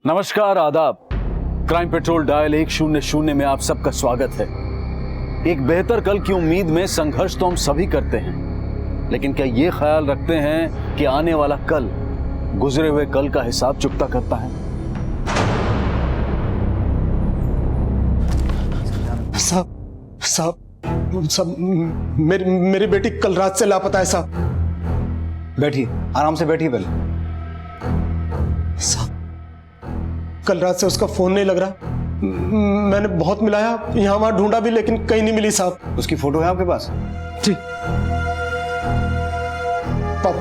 नमस्कार, आदाब। Crime petrol dial 100 में आप सबका स्वागत है। एक बेहतर कल की उम्मीद में संघर्ष तो हम सभी करते हैं, लेकिन क्या ये ख्याल रखते हैं कि आने वाला कल गुजरे हुए कल का हिसाब चुकता करता है? साहब मेरी बेटी कल रात से लापता है साहब। बैठिए, आराम से बैठिए पहले। साहब, कल रात से उसका फोन नहीं लग रहा। मैंने बहुत मिलाया, यहाँ वहां ढूंढा भी, लेकिन कहीं नहीं मिली साहब। उसकी फोटो है आपके पास? जी,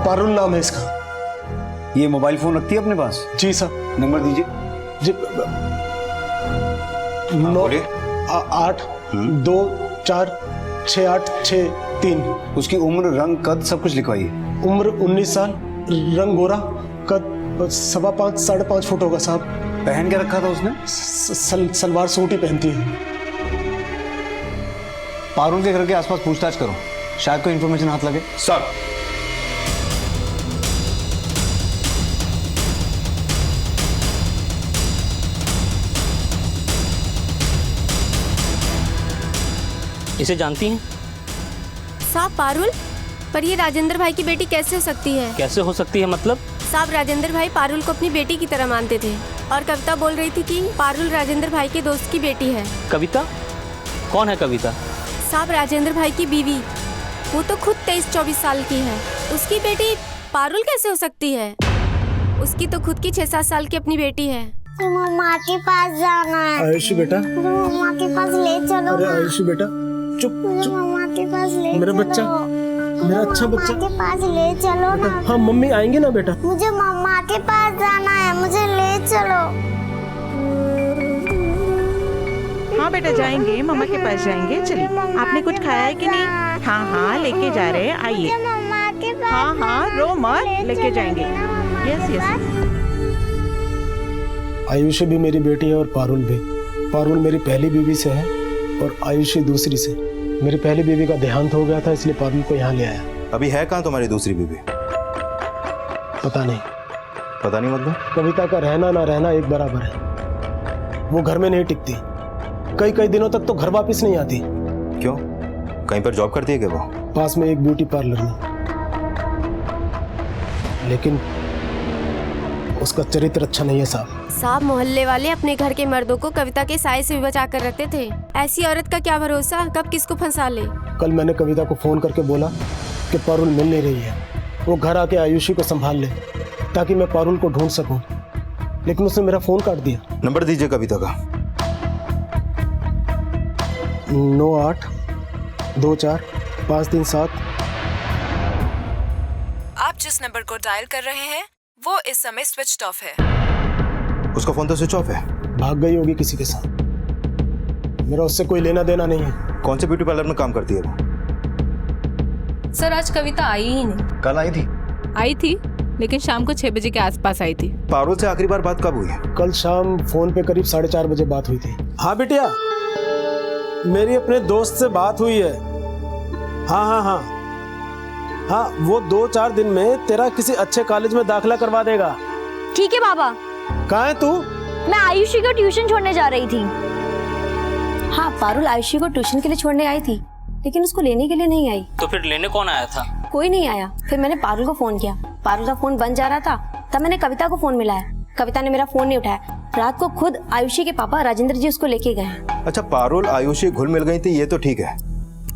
पारुल नाम है इसका। ये मोबाइल फोन रखती है अपने पास? जी साहब। नंबर दीजिए। जी, 9 8 2 4 6 8 6 3। उसकी उम्र, रंग, कद सब कुछ लिखवाइए। उम्र 19 साल, रंग गोरा, कद 5.25 साढ़े 5 फुट होगा साहब। पहन के रखा था उसने? सलवार सूट ही पहनती है। पारुल के घर के आसपास पूछताछ करो, शायद कोई इंफॉर्मेशन हाथ लगे। सर, इसे जानती हैं? साहब पारुल, पर ये राजेंद्र भाई की बेटी कैसे हो सकती है? कैसे हो सकती है मतलब? साहब, राजेंद्र भाई पारुल को अपनी बेटी की तरह मानते थे और कविता बोल रही थी कि पारुल राजेंद्र भाई के दोस्त की बेटी है। कविता? कौन है कविता? साहब, राजेंद्र भाई की बीवी। वो तो खुद 23-24 साल की है। उसकी बेटी पारुल कैसे हो सकती है? उसकी तो खुद की 6-7 साल की अपनी बेटी है। मम्मा के पास जाना है। आयुषी बेटा, मम्मा के पास ले चलो। अरे आयुषी बेटा, चुप चुप। मम्मा के पास ले मेरा चलो। बच्चा, मेरा अच्छा बच्चा। मम्मा के पास ले चलो ना। हाँ, मम्मी आएंगे ना बेटा। मुझे मम्मा के पास जाना है, मुझे ले चलो। हाँ बेटा, जाएंगे, मम्मा के पास जाएंगे। चलिए, आपने कुछ खाया है कि नहीं? हाँ हाँ, लेके जा रहे हैं, आइए। मुझे मम्मा के पास। हाँ हाँ, रो मत, लेके जाएंगे। Yes yes. आयुषी भी मेरी बेटी है और पारुल भी। पारुल मेरी पहली बीवी से है और आयुषी दूसरी से। मेरी पहली बीवी का देहांत हो गया था, इसलिए पारुल को यहाँ ले आया। अभी है कहाँ तुम्हारी दूसरी बीवी? पता नहीं। पता नहीं मतलब? कविता का रहना ना रहना एक बराबर है। वो घर में नहीं टिकती, कई कई दिनों तक तो घर वापस नहीं आती। क्यों? कहीं पर जॉब करती है क्या वो? पास में एक ब्यूटी पार्लर में, लेकिन उसका चरित्र अच्छा नहीं है साहब। साहब, मोहल्ले वाले अपने घर के मर्दों को कविता के साए से भी बचा कर रखते थे। ऐसी औरत का क्या भरोसा, कब किसको फंसा ले। कल मैंने कविता को फोन करके बोला कि पारुल मिल नहीं रही है, वो घर आके आयुषी को संभाल ले ताकि मैं पारुल को ढूंढ सकूं, लेकिन उसने मेरा फोन काट दिया। नंबर दीजिए कविता का। 9 8 2 4 5 3 7। आप जिस नंबर को डायल कर रहे हैं वो इस समय स्विच ऑफ है। उसका फोन तो स्विच ऑफ है। भाग गई होगी किसी के साथ, मेरा उससे कोई लेना देना नहीं है। कौन से ब्यूटी पार्लर में काम करती है वो? सर, आज कविता आई ही नहीं। कल आई थी? आई थी, लेकिन शाम को 6 बजे के आसपास आई थी। पारुल से आखिरी बार बात कब हुई है? कल शाम फोन पे करीब 4:30 बजे बात हुई थी। हाँ बिटिया, मेरी अपने दोस्त से बात हुई है। हाँ हाँ हाँ हाँ, वो 2-4 दिन में तेरा किसी अच्छे कॉलेज में दाखिला करवा देगा। ठीक है बाबा। कहाँ है तू? मैं आयुषी को ट्यूशन छोड़ने जा रही थी। हाँ, पारुल आयुषी को ट्यूशन के लिए छोड़ने आई थी, लेकिन उसको लेने के लिए नहीं आई। तो फिर लेने कौन आया था? कोई नहीं आया। फिर मैंने पारुल को फोन किया, पारुल का फोन बंद जा रहा था। तब मैंने कविता को फोन मिलाया, कविता ने मेरा फोन नहीं उठाया। रात को खुद आयुषी के पापा राजेंद्र जी उसको लेके गए। अच्छा, पारुल आयुषी घुल मिल गई थी, ये तो ठीक है,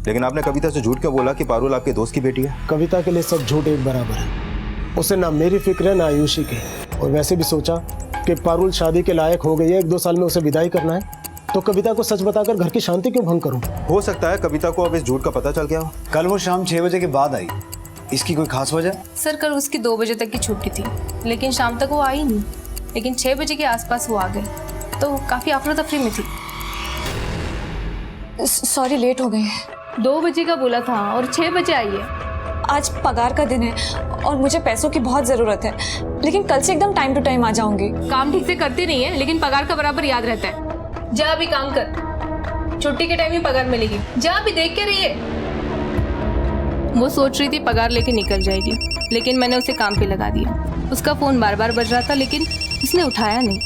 लेकिन आपने कविता से झूठ क्यों बोला कि पारुल आपके दोस्त की बेटी है? कविता के लिए सब झूठ एक बराबर है। उसे ना मेरी फिक्र है ना आयुषी की। और वैसे भी सोचा कि पारुल शादी के लायक हो गई है, 1-2 साल में उसे विदाई करना है, तो कविता को सच बताकर घर की शांति क्यों भंग करूं? हो सकता है कविता को अब इस झूठ का पता चल गया हो। कल वो शाम 6 बजे के बाद आई, इसकी कोई खास वजह? सर, कल उसकी 2 बजे तक की छुट्टी थी, लेकिन शाम तक वो आई नहीं। लेकिन 6 बजे के आसपास वो आ गई, तो काफी अफरा तफरी में थी। सॉरी, लेट हो गए हैं। 2 बजे का बोला था और 6 बजे आई है। आज पगार का दिन है और मुझे पैसों की बहुत ज़रूरत है, लेकिन कल से एकदम टाइम टू टाइम आ जाऊंगी। काम ठीक से करती नहीं है, लेकिन पगार का बराबर याद रहता है। जा अभी काम कर, छुट्टी के टाइम ही पगार मिलेगी। जा अभी, देख के रहिए। वो सोच रही थी पगार लेके निकल जाएगी, लेकिन मैंने उसे काम पे लगा दिया। उसका फोन बार बार बज रहा था, लेकिन उसने उठाया नहीं।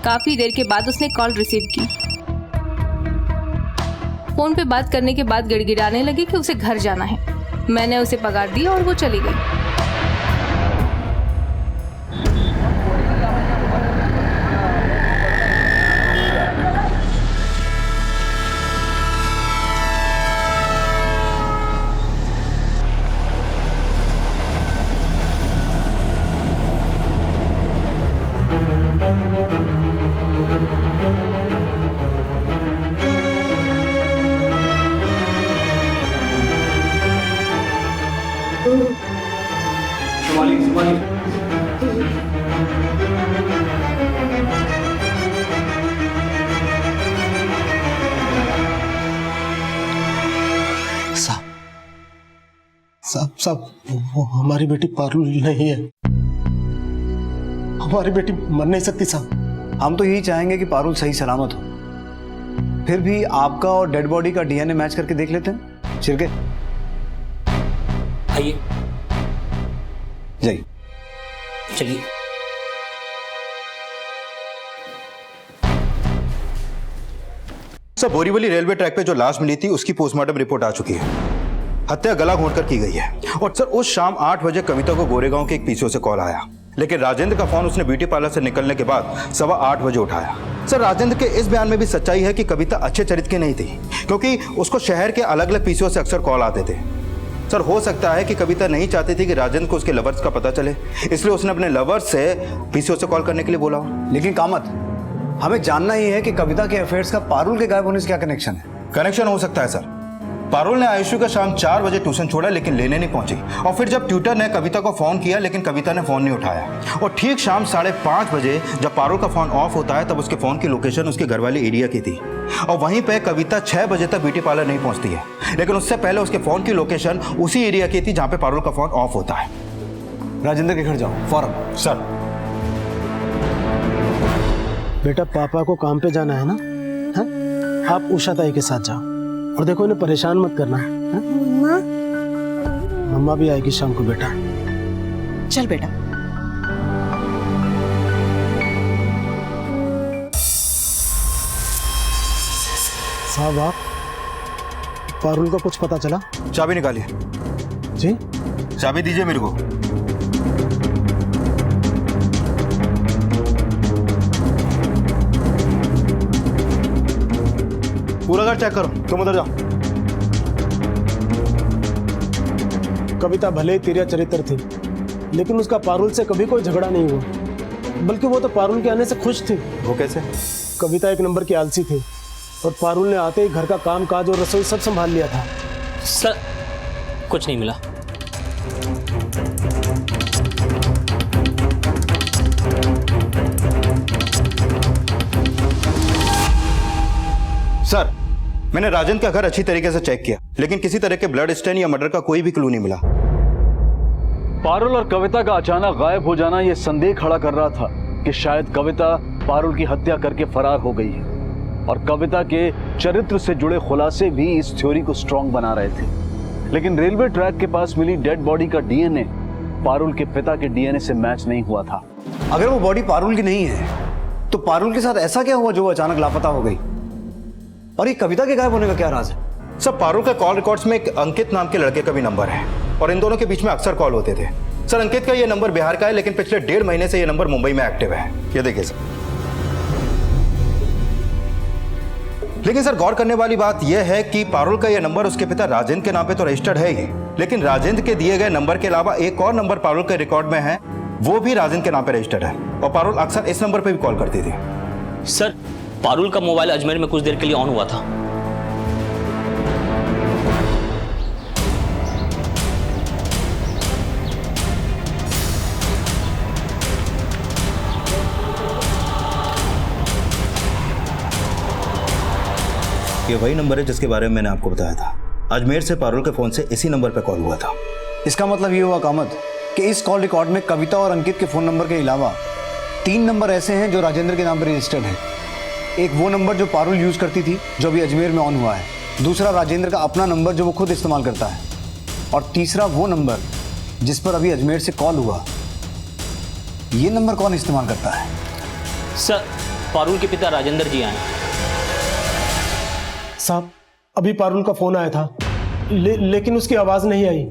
काफी देर के बाद उसने कॉल रिसीव की। फोन पे बात करने के बाद गिड़गिड़ाने लगी कि उसे घर जाना है। मैंने उसे पगार दी और वो चली गई। साहब वो हमारी बेटी पारुल नहीं है। हमारी बेटी मर नहीं सकती साहब। हम तो यही चाहेंगे कि पारुल सही सलामत हो। फिर भी आपका और डेड बॉडी का डीएनए मैच करके देख लेते हैं। शिरके आइए, जाइए। चलिए। सर, बोरीवली रेलवे ट्रैक पे जो लाश मिली थी उसकी पोस्टमार्टम रिपोर्ट आ चुकी है। हत्या गला घोंटकर की गई है। और सर, उस शाम 8 बजे कविता को गोरेगांव के एक पीसीओ से कॉल आया, लेकिन राजेंद्र का फोन उसने ब्यूटी पार्लर से निकलने के बाद 8:15 बजे उठाया। सर, राजेंद्र के इस बयान में भी सच्चाई है कि कविता अच्छे चरित्र की नहीं थी, क्योंकि उसको शहर के अलग अलग पीसीओ से अक्सर कॉल आते थे। सर, हो सकता है कि कविता नहीं चाहती थी कि राजेंद्र को उसके लवर्स का पता चले, इसलिए उसने अपने लवर्स से पीसीओ से कॉल करने के लिए बोला। लेकिन कामत, हमें जानना ही है कि कविता के अफेयर्स का पारुल के गायब होने से क्या कनेक्शन है। कनेक्शन हो सकता है सर। पारुल ने आयुषु का शाम 4 बजे ट्यूशन छोड़ा, लेकिन लेने नहीं पहुंची। और फिर जब ट्यूटर ने कविता को फोन किया, लेकिन कविता ने फोन नहीं उठाया। और ठीक शाम 5:30 बजे जब पारुल का फोन ऑफ होता है, तब उसके फोन की लोकेशन उसके घर वाले एरिया की थी। और वहीं पे कविता 6 बजे तक ब्यूटी पार्लर नहीं पहुंचती है, लेकिन उससे पहले उसके फोन की लोकेशन उसी एरिया की थी जहां पे पारुल का फोन ऑफ होता है। राजेंद्र के घर जाओ फौरन। सर। बेटा, पापा को काम पे जाना है ना? है? आप उषा ताई के साथ जाओ और देखो, इन्हें परेशान मत करना है? मम्मा भी आएगी शाम को बेटा। चल बेटा। साहब, आप पारुल का कुछ पता चला? चाबी निकालिए। जी? चाबी दीजिए मेरे को। पूरा घर चेक करो। तुम उधर जाओ। कविता भले ही तिरिया चरित्र थी, लेकिन उसका पारुल से कभी कोई झगड़ा नहीं हुआ, बल्कि वो तो पारुल के आने से खुश थी। वो कैसे? कविता एक नंबर की आलसी थी और पारुल ने आते ही घर का काम काज और रसोई सब संभाल लिया था। सर, कुछ नहीं मिला। सर, मैंने राजेंद्र का घर अच्छी तरीके से चेक किया, लेकिन किसी तरह के ब्लड स्टेन या मर्डर का कोई भी क्लू नहीं मिला। पारुल और कविता का अचानक गायब हो जाना यह संदेह खड़ा कर रहा था कि शायद कविता पारुल की हत्या करके फरार हो गई है, और कविता के चरित्र से जुड़े खुलासे भी इस थ्योरी को स्ट्रॉन्ग बना रहे थे। लेकिन रेलवे ट्रैक के पास मिली डेड बॉडी का डीएनए पारुल के पिता के डीएनए से मैच नहीं हुआ था। अगर वो बॉडी पारुल की नहीं है, तो पारुल के साथ ऐसा क्या हुआ जो वो अचानक लापता हो गई? और ये कविता के गायब होने का क्या राज है? सर, पारुल के कॉल रिकॉर्ड्स में एक अंकित नाम के लड़के का भी नंबर है, और इन दोनों के बीच में अक्सर कॉल होते थे। सर, अंकित का ये नंबर बिहार का है, लेकिन पिछले 1.5 महीने से ये नंबर मुंबई में एक्टिव है। ये देखिए सर। लेकिन सर, गौर करने वाली बात यह है कि पारुल का यह नंबर उसके पिता राजेंद्र के नाम पे तो रजिस्टर्ड है ही, लेकिन राजेंद्र के दिए गए नंबर के अलावा एक और नंबर पारुल के रिकॉर्ड में है, वो भी राजेंद्र के नाम पे रजिस्टर्ड है, और पारुल अक्सर इस नंबर पे भी कॉल करती थी। सर, पारुल का मोबाइल अजमेर में कुछ देर के लिए ऑन हुआ था। ये वही नंबर है जिसके बारे में मैंने आपको बताया था। अजमेर से पारुल के फोन से इसी नंबर पर कॉल हुआ था। इसका मतलब ये हुआ कामत कि इस कॉल रिकॉर्ड में कविता और अंकित के फोन नंबर के अलावा 3 नंबर ऐसे हैं जो राजेंद्र के नाम पर रजिस्टर्ड है। एक वो नंबर जो पारुल यूज करती थी, जो अभी अजमेर में ऑन हुआ है। दूसरा राजेंद्र का अपना नंबर जो वो खुद इस्तेमाल करता है। और तीसरा वो नंबर जिस पर अभी अजमेर से कॉल हुआ। ये नंबर कौन इस्तेमाल करता है? सर, पारुल के पिता राजेंद्र जी आए। साहब अभी पारुल का फोन आया था, लेकिन उसकी आवाज नहीं आई,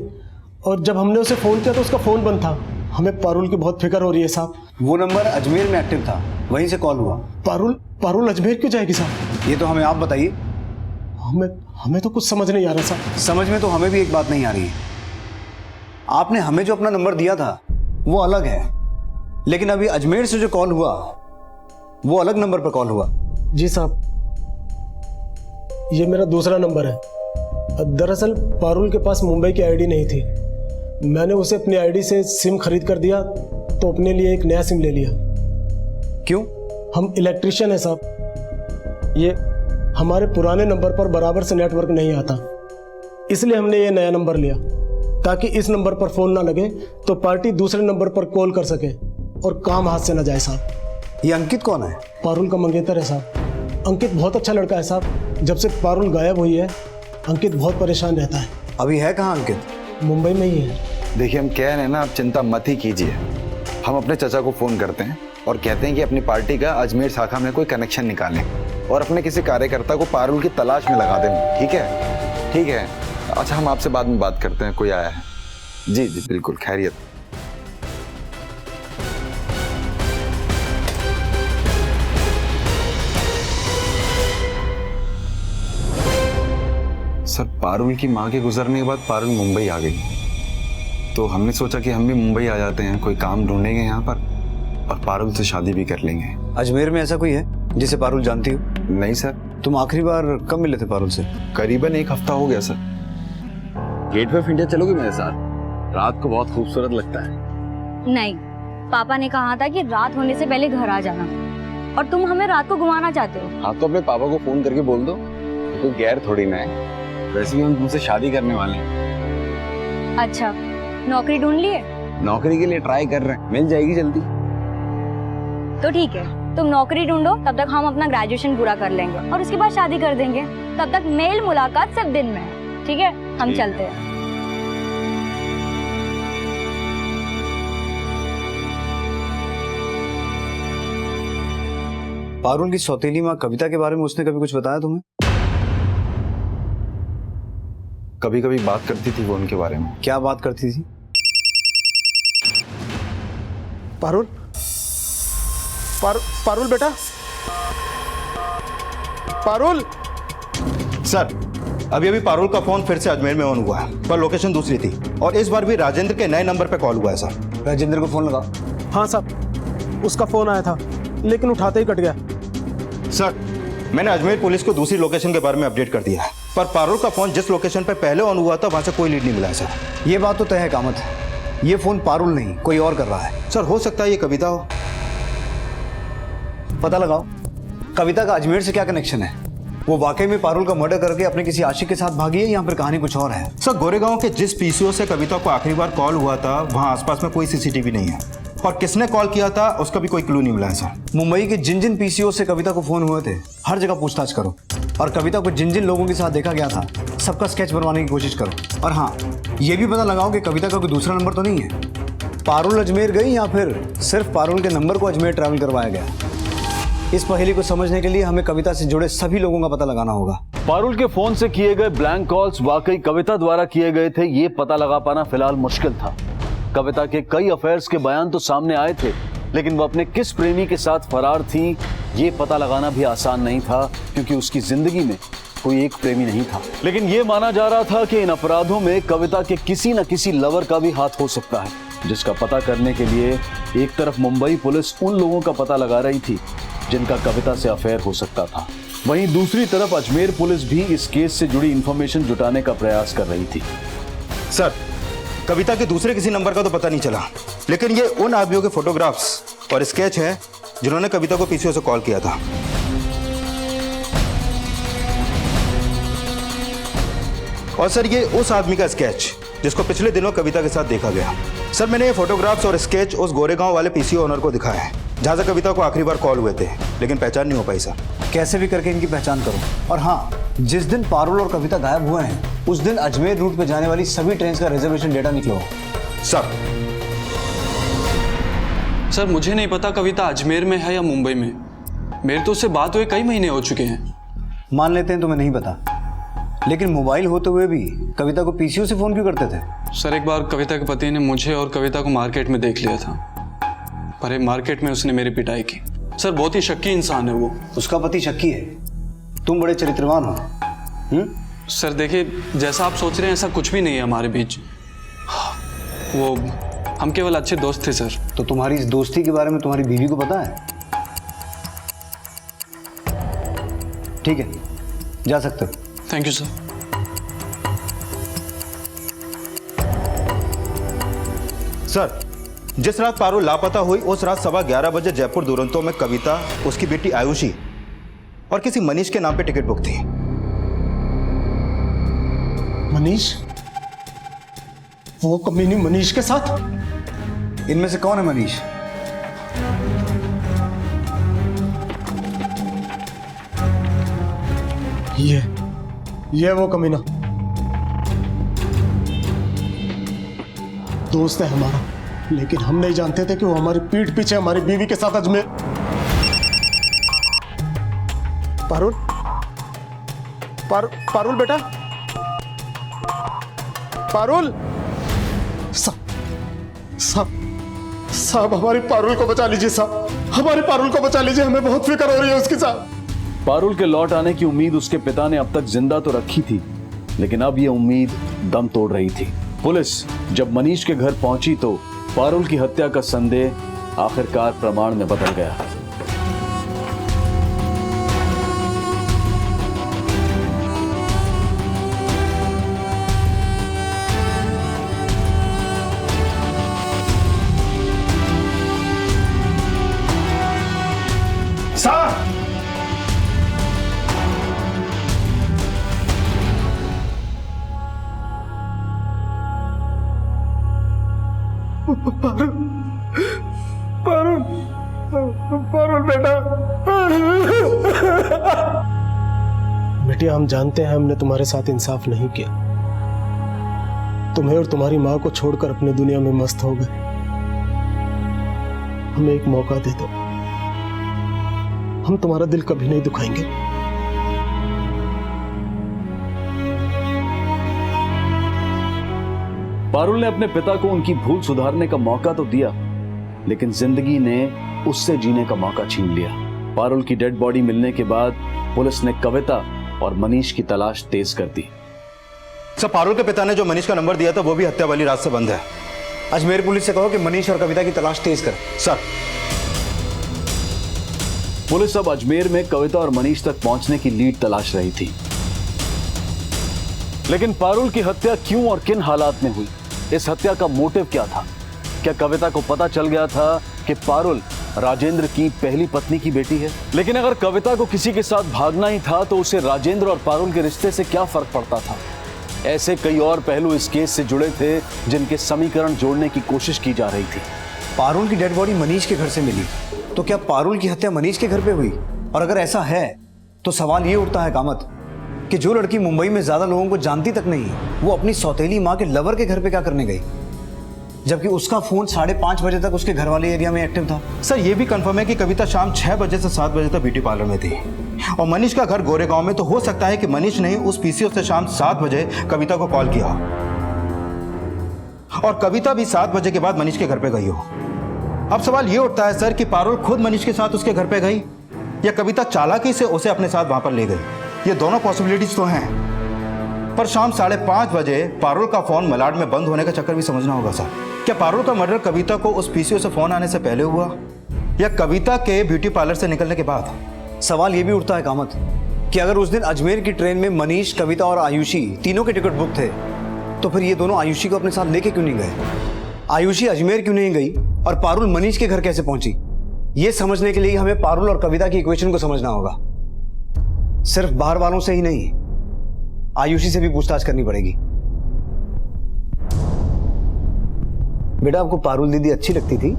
और जब हमने उसे फोन किया तो उसका फोन बंद था। हमें पारुल की बहुत फिक्र हो रही है साहब। वो नंबर अजमेर में एक्टिव था, वहीं से कॉल हुआ। पारुल अजमेर क्यों जाएगी साहब? ये तो हमें आप बताइए। हमें तो कुछ समझ नहीं आ रहा साहब। समझ में तो हमें भी एक बात नहीं आ रही है। आपने हमें जो अपना नंबर दिया था वो अलग है, लेकिन अभी अजमेर से जो कॉल हुआ वो अलग नंबर पर कॉल हुआ। जी साहब, ये मेरा दूसरा नंबर है। दरअसल पारुल के पास मुंबई की आईडी नहीं थी, मैंने उसे अपनी आईडी से सिम खरीद कर दिया, तो अपने लिए एक नया सिम ले लिया। क्यों? हम इलेक्ट्रिशियन हैं साहब, ये हमारे पुराने नंबर पर बराबर से नेटवर्क नहीं आता, इसलिए हमने ये नया नंबर लिया ताकि इस नंबर पर फोन ना लगे तो पार्टी दूसरे नंबर पर कॉल कर सके और काम हाथ से ना जाए साहब। ये अंकित कौन है? पारुल का मंगेतर है साहब। अंकित बहुत अच्छा लड़का है साहब। जब से पारुल गायब हुई है अंकित बहुत परेशान रहता है। अभी है कहाँ अंकित? मुंबई में ही है। देखिए, हम कह रहे हैं ना, आप चिंता मत ही कीजिए। हम अपने चाचा को फोन करते हैं और कहते हैं कि अपनी पार्टी का अजमेर शाखा में कोई कनेक्शन निकालें और अपने किसी कार्यकर्ता को पारुल की तलाश में लगा दें। ठीक है? ठीक है। अच्छा, हम आपसे बाद में बात करते हैं। कोई आया है? जी जी बिल्कुल, खैरियत। सर, पारुल की माँ के गुजरने के बाद पारुल मुंबई आ गई, तो हमने सोचा कि हम भी मुंबई आ जाते हैं, कोई काम ढूंढेंगे यहाँ पर और पारुल से शादी भी कर लेंगे। अजमेर में ऐसा कोई है जिसे पारुल जानती हो? नहीं सर। तुम आखिरी बार कब मिले थे पारुल से? करीबन 1 हफ्ता हो गया सर। गेटवे ऑफ इंडिया चलोगे मेरे साथ? रात को बहुत खूबसूरत लगता है। नहीं, पापा ने कहा था कि रात होने से पहले घर आ जाना, और तुम हमें रात को घुमाना चाहते हो। हाँ, तो अपने पापा को फोन करके बोल दो, कोई गैर थोड़ी ना है। वैसे भी हम तुमसे शादी करने वाले हैं। अच्छा, नौकरी ढूंढ लिए? नौकरी के लिए ट्राई कर रहे हैं, मिल जाएगी जल्दी। तो ठीक है, तुम नौकरी ढूंढो, तब तक हम अपना ग्रेजुएशन पूरा कर लेंगे और उसके बाद शादी कर देंगे। तब तक मेल मुलाकात सिर्फ दिन में है। ठीक है, हम चलते हैं। पारुल की सौतेली माँ कविता के बारे में उसने कभी कुछ बताया तुम्हें? कभी कभी बात करती थी वो उनके बारे में। क्या बात करती थी? पारुल बेटा, पारुल। सर, अभी पारुल का फोन फिर से अजमेर में ऑन हुआ है, पर लोकेशन दूसरी थी, और इस बार भी राजेंद्र के नए नंबर पे कॉल हुआ है सर। राजेंद्र को फोन लगाओ। हाँ साहब, उसका फोन आया था लेकिन उठाते ही कट गया। सर, मैंने अजमेर पुलिस को दूसरी लोकेशन के बारे में अपडेट कर दिया है, पर पारुल का फोन जिस लोकेशन पर पहले ऑन हुआ था वहां से कोई लीड नहीं मिला है सर। ये बात तो तय है कामत, ये फोन पारुल नहीं कोई और कर रहा है। सर, हो सकता है ये कविता हो। पता लगाओ कविता का अजमेर से क्या कनेक्शन है। वो वाकई में पारुल का मर्डर करके अपने किसी आशिक के साथ भागी है या फिर कहानी कुछ और है? सर, गोरेगांव के जिस पीसीओ से कविता को आखिरी बार कॉल हुआ था वहां आसपास में कोई सीसीटीवी नहीं है, और किसने कॉल किया था उसका भी कोई क्लू नहीं मिला है सर। मुंबई के जिन जिन पीसीओ से कविता को फोन हुए थे हर जगह पूछताछ करो, और कविता को जिन जिन लोगों के साथ देखा गया था सबका स्केच बनवाने की कोशिश करो। और हाँ, ये भी पता लगाओ कि कविता का कोई दूसरा नंबर तो नहीं है। पारुल अजमेर गई या फिर सिर्फ पारुल के नंबर को अजमेर ट्रैवल करवाया गया? इस पहेली को समझने के लिए हमें कविता से जुड़े सभी लोगों का पता लगाना होगा। पारुल के फोन से किए गए ब्लैंक कॉल्स वाकई कविता द्वारा किए गए थे, ये पता लगा पाना फिलहाल मुश्किल था। कविता के कई अफेयर्स के बयान तो सामने आए थे, लेकिन वो अपने किस प्रेमी के साथ फरार थी ये पता लगाना भी आसान नहीं था, क्योंकि उसकी जिंदगी में कोई एक प्रेमी नहीं था। लेकिन ये माना जा रहा था कि इन अपराधों में कविता के किसी न किसी लवर का भी हाथ हो सकता है, जिसका पता करने के लिए एक तरफ मुंबई पुलिस उन लोगों का पता लगा रही थी जिनका कविता से अफेयर हो सकता था, वहीं दूसरी तरफ अजमेर पुलिस भी इस केस से जुड़ी इंफॉर्मेशन जुटाने का प्रयास कर रही थी। सर, कविता के दूसरे किसी नंबर का तो पता नहीं चला, लेकिन ये उन आदमियों के फोटोग्राफ्स और स्केच है जिन्होंने कविता को पीसीओ से कॉल किया था। और सर, ये उस आदमी का स्केच जिसको पिछले दिनों कविता के साथ देखा गया। सर, मैंने ये फोटोग्राफ्स और स्केच उस गोरेगांव वाले पीसीओ ओनर को दिखाया है जहां से कविता को आखिरी बार कॉल हुए थे, लेकिन पहचान नहीं हो पाई सर। कैसे भी करके इनकी पहचान करो। और हाँ, जिस दिन पारुल और कविता गायब हुए हैं उस दिन अजमेर रूट पे जाने वाली सभी ट्रेन का रिजर्वेशन डेटा निकलो। सर, मुझे नहीं पता कविता अजमेर में है या मुंबई में। मेरे तो उससे बात हुए कई महीने हो चुके हैं। मान लेते हैं तुम्हें नहीं पता, लेकिन मोबाइल होते हुए भी कविता को पीसीओ से फोन क्यों करते थे? सर एक बार कविता के पति ने मुझे और कविता को मार्केट में देख लिया था, पर मार्केट में उसने मेरी पिटाई की। सर बहुत ही शक्की इंसान है वो। उसका पति शक्की है, तुम बड़े चरित्रवान हो। सर देखिए, जैसा आप सोच रहे हैं ऐसा कुछ भी नहीं है हमारे बीच। वो हम केवल अच्छे दोस्त थे सर। तो तुम्हारी इस दोस्ती के बारे में तुम्हारी बीवी को पता है? ठीक है, जा सकते हो। Thank you sir. सर, जिस रात पारुल लापता हुई उस रात 11:15 बजे जयपुर दुरंतो में कविता, उसकी बेटी आयुषी और किसी मनीष के नाम पे टिकट बुक थी। मनीष? वो कमीनी मनीष के साथ? इनमें से कौन है मनीष? ये वो कमीना दोस्त है हमारा, लेकिन हम नहीं जानते थे कि वो हमारी पीठ पीछे हमारी बीवी के साथ अजमेर। पारुल, पारुल बेटा, पारुल। साहब हमारी पारुल को बचा लीजिए साहब, हमारी पारुल को बचा लीजिए, हमें बहुत फिक्र हो रही है उसके साथ। पारुल के लौट आने की उम्मीद उसके पिता ने अब तक जिंदा तो रखी थी, लेकिन अब यह उम्मीद दम तोड़ रही थी। पुलिस जब मनीष के घर पहुंची तो पारुल की हत्या का संदेह आखिरकार प्रमाण में बदल गया। पारुल बेटा, बेटिया हम जानते हैं हमने तुम्हारे साथ इंसाफ नहीं किया। तुम्हें और तुम्हारी माँ को छोड़कर अपनी दुनिया में मस्त हो गए। हमें एक मौका दे दो, हम तुम्हारा दिल कभी नहीं दुखाएंगे। पारुल ने अपने पिता को उनकी भूल सुधारने का मौका तो दिया, लेकिन जिंदगी ने उससे जीने का मौका छीन लिया। पारुल की डेड बॉडी मिलने के बाद पुलिस ने कविता और मनीष की तलाश तेज कर दी। सर, पारुल के पिता ने जो मनीष का नंबर दिया था वो भी हत्या वाली रात से बंद है। अजमेर पुलिस से कहो कि मनीष और कविता की तलाश तेज कर। सर, पुलिस अब अजमेर में कविता और मनीष तक पहुंचने की लीड तलाश रही थी, लेकिन पारुल की हत्या क्यों और किन हालात में हुई, इस हत्या का मोटिव क्या था? क्या कविता को पता चल गया था कि पारुल राजेंद्र की पहली पत्नी की बेटी है? लेकिन अगर कविता को किसी के साथ भागना ही था तो उसे राजेंद्र और पारुल के रिश्ते से क्या फर्क पड़ता था? ऐसे कई और पहलू इस केस से जुड़े थे जिनके समीकरण जोड़ने की कोशिश की जा रही थी। पारुल की डेड बॉडी मनीष के घर से मिली, तो क्या पारुल की हत्या मनीष के घर पे हुई? और अगर ऐसा है तो सवाल ये उठता है कामत कि जो लड़की मुंबई में ज्यादा लोगों को जानती तक नहीं, वो अपनी सौतेली माँ के लवर के घर पे क्या करने गई, जबकि उसका फोन 5:30 बजे तक उसके घर वाले एरिया में एक्टिव था। सर, ये भी कंफर्म है कि कविता शाम 6 बजे से 7 बजे तक ब्यूटी पार्लर में थी और मनीष का घर गोरेगांव में। तो हो सकता है कि मनीष ने उस पीसीओ से शाम 7 बजे कविता को कॉल किया और कविता भी 7 बजे के बाद मनीष के घर पे गई हो। अब सवाल ये उठता है सर कि पारुल खुद मनीष के साथ उसके घर पे गई या कविता चालाकी से उसे अपने साथ वहां पर ले गई। ये दोनों पॉसिबिलिटीज तो हैं, पर शाम 5:30 बजे पारुल का फोन मलाड में बंद होने का चक्कर भी समझना होगा सर। क्या पारुल का मर्डर कविता को उस पीसीओ से फोन आने से पहले हुआ या कविता के ब्यूटी पार्लर से निकलने के बाद? सवाल यह भी उठता है कामत कि अगर उस दिन अजमेर की ट्रेन में मनीष, कविता और आयुषी तीनों के टिकट बुक थे, तो फिर ये दोनों आयुषी को अपने साथ लेके क्यों नहीं गए? आयुषी अजमेर क्यों नहीं गई और पारुल मनीष के घर कैसे पहुंची? ये समझने के लिए हमें पारुल और कविता की इक्वेशन को समझना होगा। सिर्फ बाहर वालों से ही नहीं, आयुषी से भी पूछताछ करनी पड़ेगी। बेटा, आपको पारुल दीदी अच्छी लगती थी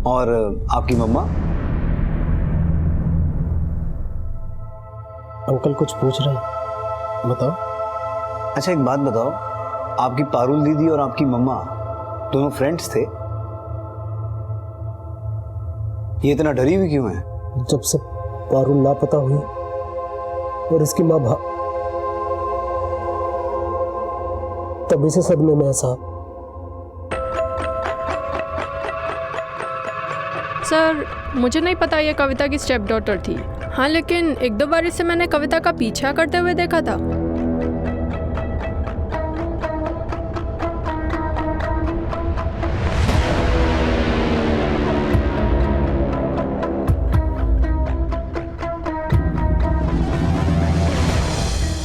और आपकी मम्मा? अंकल कुछ पूछ रहे हैं, बताओ। अच्छा एक बात बताओ, आपकी पारुल दीदी और आपकी मम्मा दोनों फ्रेंड्स थे, ये इतना डरी हुई क्यों है? जब से पारुल लापता हुई और इसकी माँ तभी से सदमे में है साहब। सर मुझे नहीं पता ये कविता की स्टेप डॉटर थी। हाँ लेकिन एक दो बार इसे मैंने कविता का पीछा करते हुए देखा था।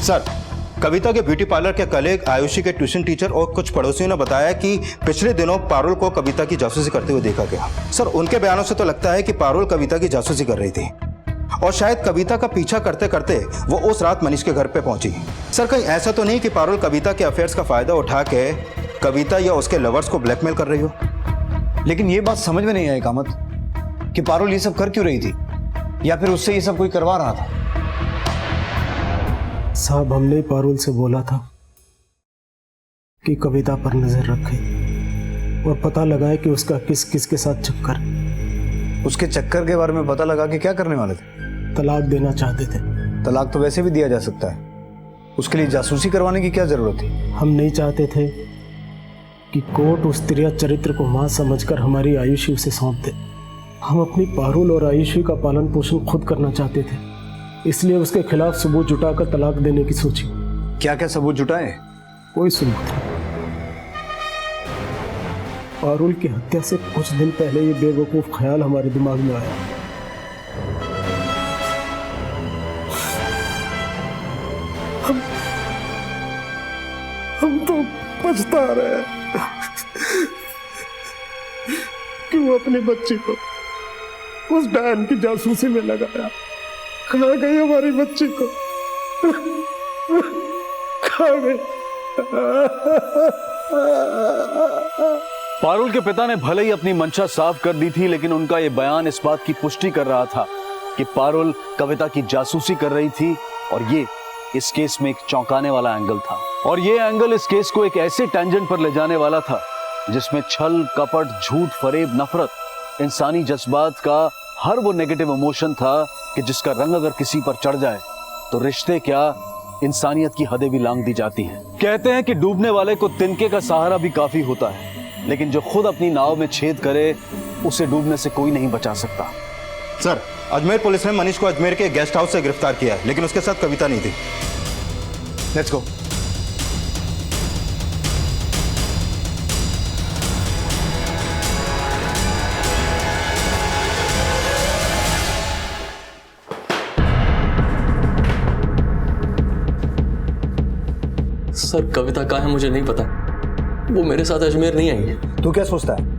सर, कविता के ब्यूटी पार्लर के कलीग, आयुषी के ट्यूशन टीचर और कुछ पड़ोसियों ने बताया कि पिछले दिनों पारुल को कविता की जासूसी करते हुए देखा गया। सर, उनके बयानों से तो लगता है कि पारुल कविता की जासूसी कर रही थी और शायद कविता का पीछा करते करते वो उस रात मनीष के घर पे पहुंची। सर, कहीं ऐसा तो नहीं कि पारुल कविता के अफेयर्स का फायदा उठा के कविता या उसके लवर्स को ब्लैकमेल कर रही हो? लेकिन ये बात समझ में नहीं आई कामत कि पारुल ये सब कर क्यों रही थी, या फिर उससे ये सब कोई करवा रहा था। साहब, हमने पारुल से बोला था कि कविता पर नजर रखे और पता लगाए कि उसका किस किस के साथ चक्कर। उसके चक्कर के बारे में पता लगा के क्या करने वाले थे? तलाक देना चाहते थे। तलाक तो वैसे भी दिया जा सकता है, उसके लिए जासूसी करवाने की क्या जरूरत थी? हम नहीं चाहते थे कि कोर्ट उस तिरिया चरित्र को मां समझकर हमारी आयुषी उसे सौंप दे। हम अपनी पारुल और आयुषी का पालन पोषण खुद करना चाहते थे, इसलिए उसके खिलाफ सबूत जुटाकर तलाक देने की सोची। क्या क्या सबूत जुटाए? कोई सबूत नहीं। पारुल की हत्या से कुछ दिन पहले ये बेवकूफ ख्याल हमारे दिमाग में आया। हम तो पछता रहे हैं कि वो अपनी बच्ची को उस डायन की जासूसी में लगाया। कहाँ गई हमारी बच्ची को? कहाँ गई? पारुल के पिता ने भले ही अपनी मंशा साफ कर दी थी, लेकिन उनका यह बयान इस बात की पुष्टि कर रहा था कि पारुल कविता की जासूसी कर रही थी और ये इस केस में एक चौंकाने वाला एंगल था। और ये एंगल इस केस को एक ऐसे टेंजेंट पर ले जाने वाला था जिसमें छल, कपट, झूठ, फरेब, नफरत, इंसानी जज्बात का हर वो नेगेटिव इमोशन था कि जिसका रंग अगर किसी पर चढ़ जाए तो रिश्ते क्या, इंसानियत की हदें भी लांघ दी जाती हैं। कहते हैं कि डूबने वाले को तिनके का सहारा भी काफी होता है, लेकिन जो खुद अपनी नाव में छेद करे उसे डूबने से कोई नहीं बचा सकता। सर, अजमेर पुलिस ने मनीष को अजमेर के गेस्ट हाउस से गिरफ्तार किया है, लेकिन उसके साथ कविता नहीं थी। Let's go. सर, कविता कहाँ है मुझे नहीं पता। वो मेरे साथ अजमेर नहीं आई। तू क्या सोचता है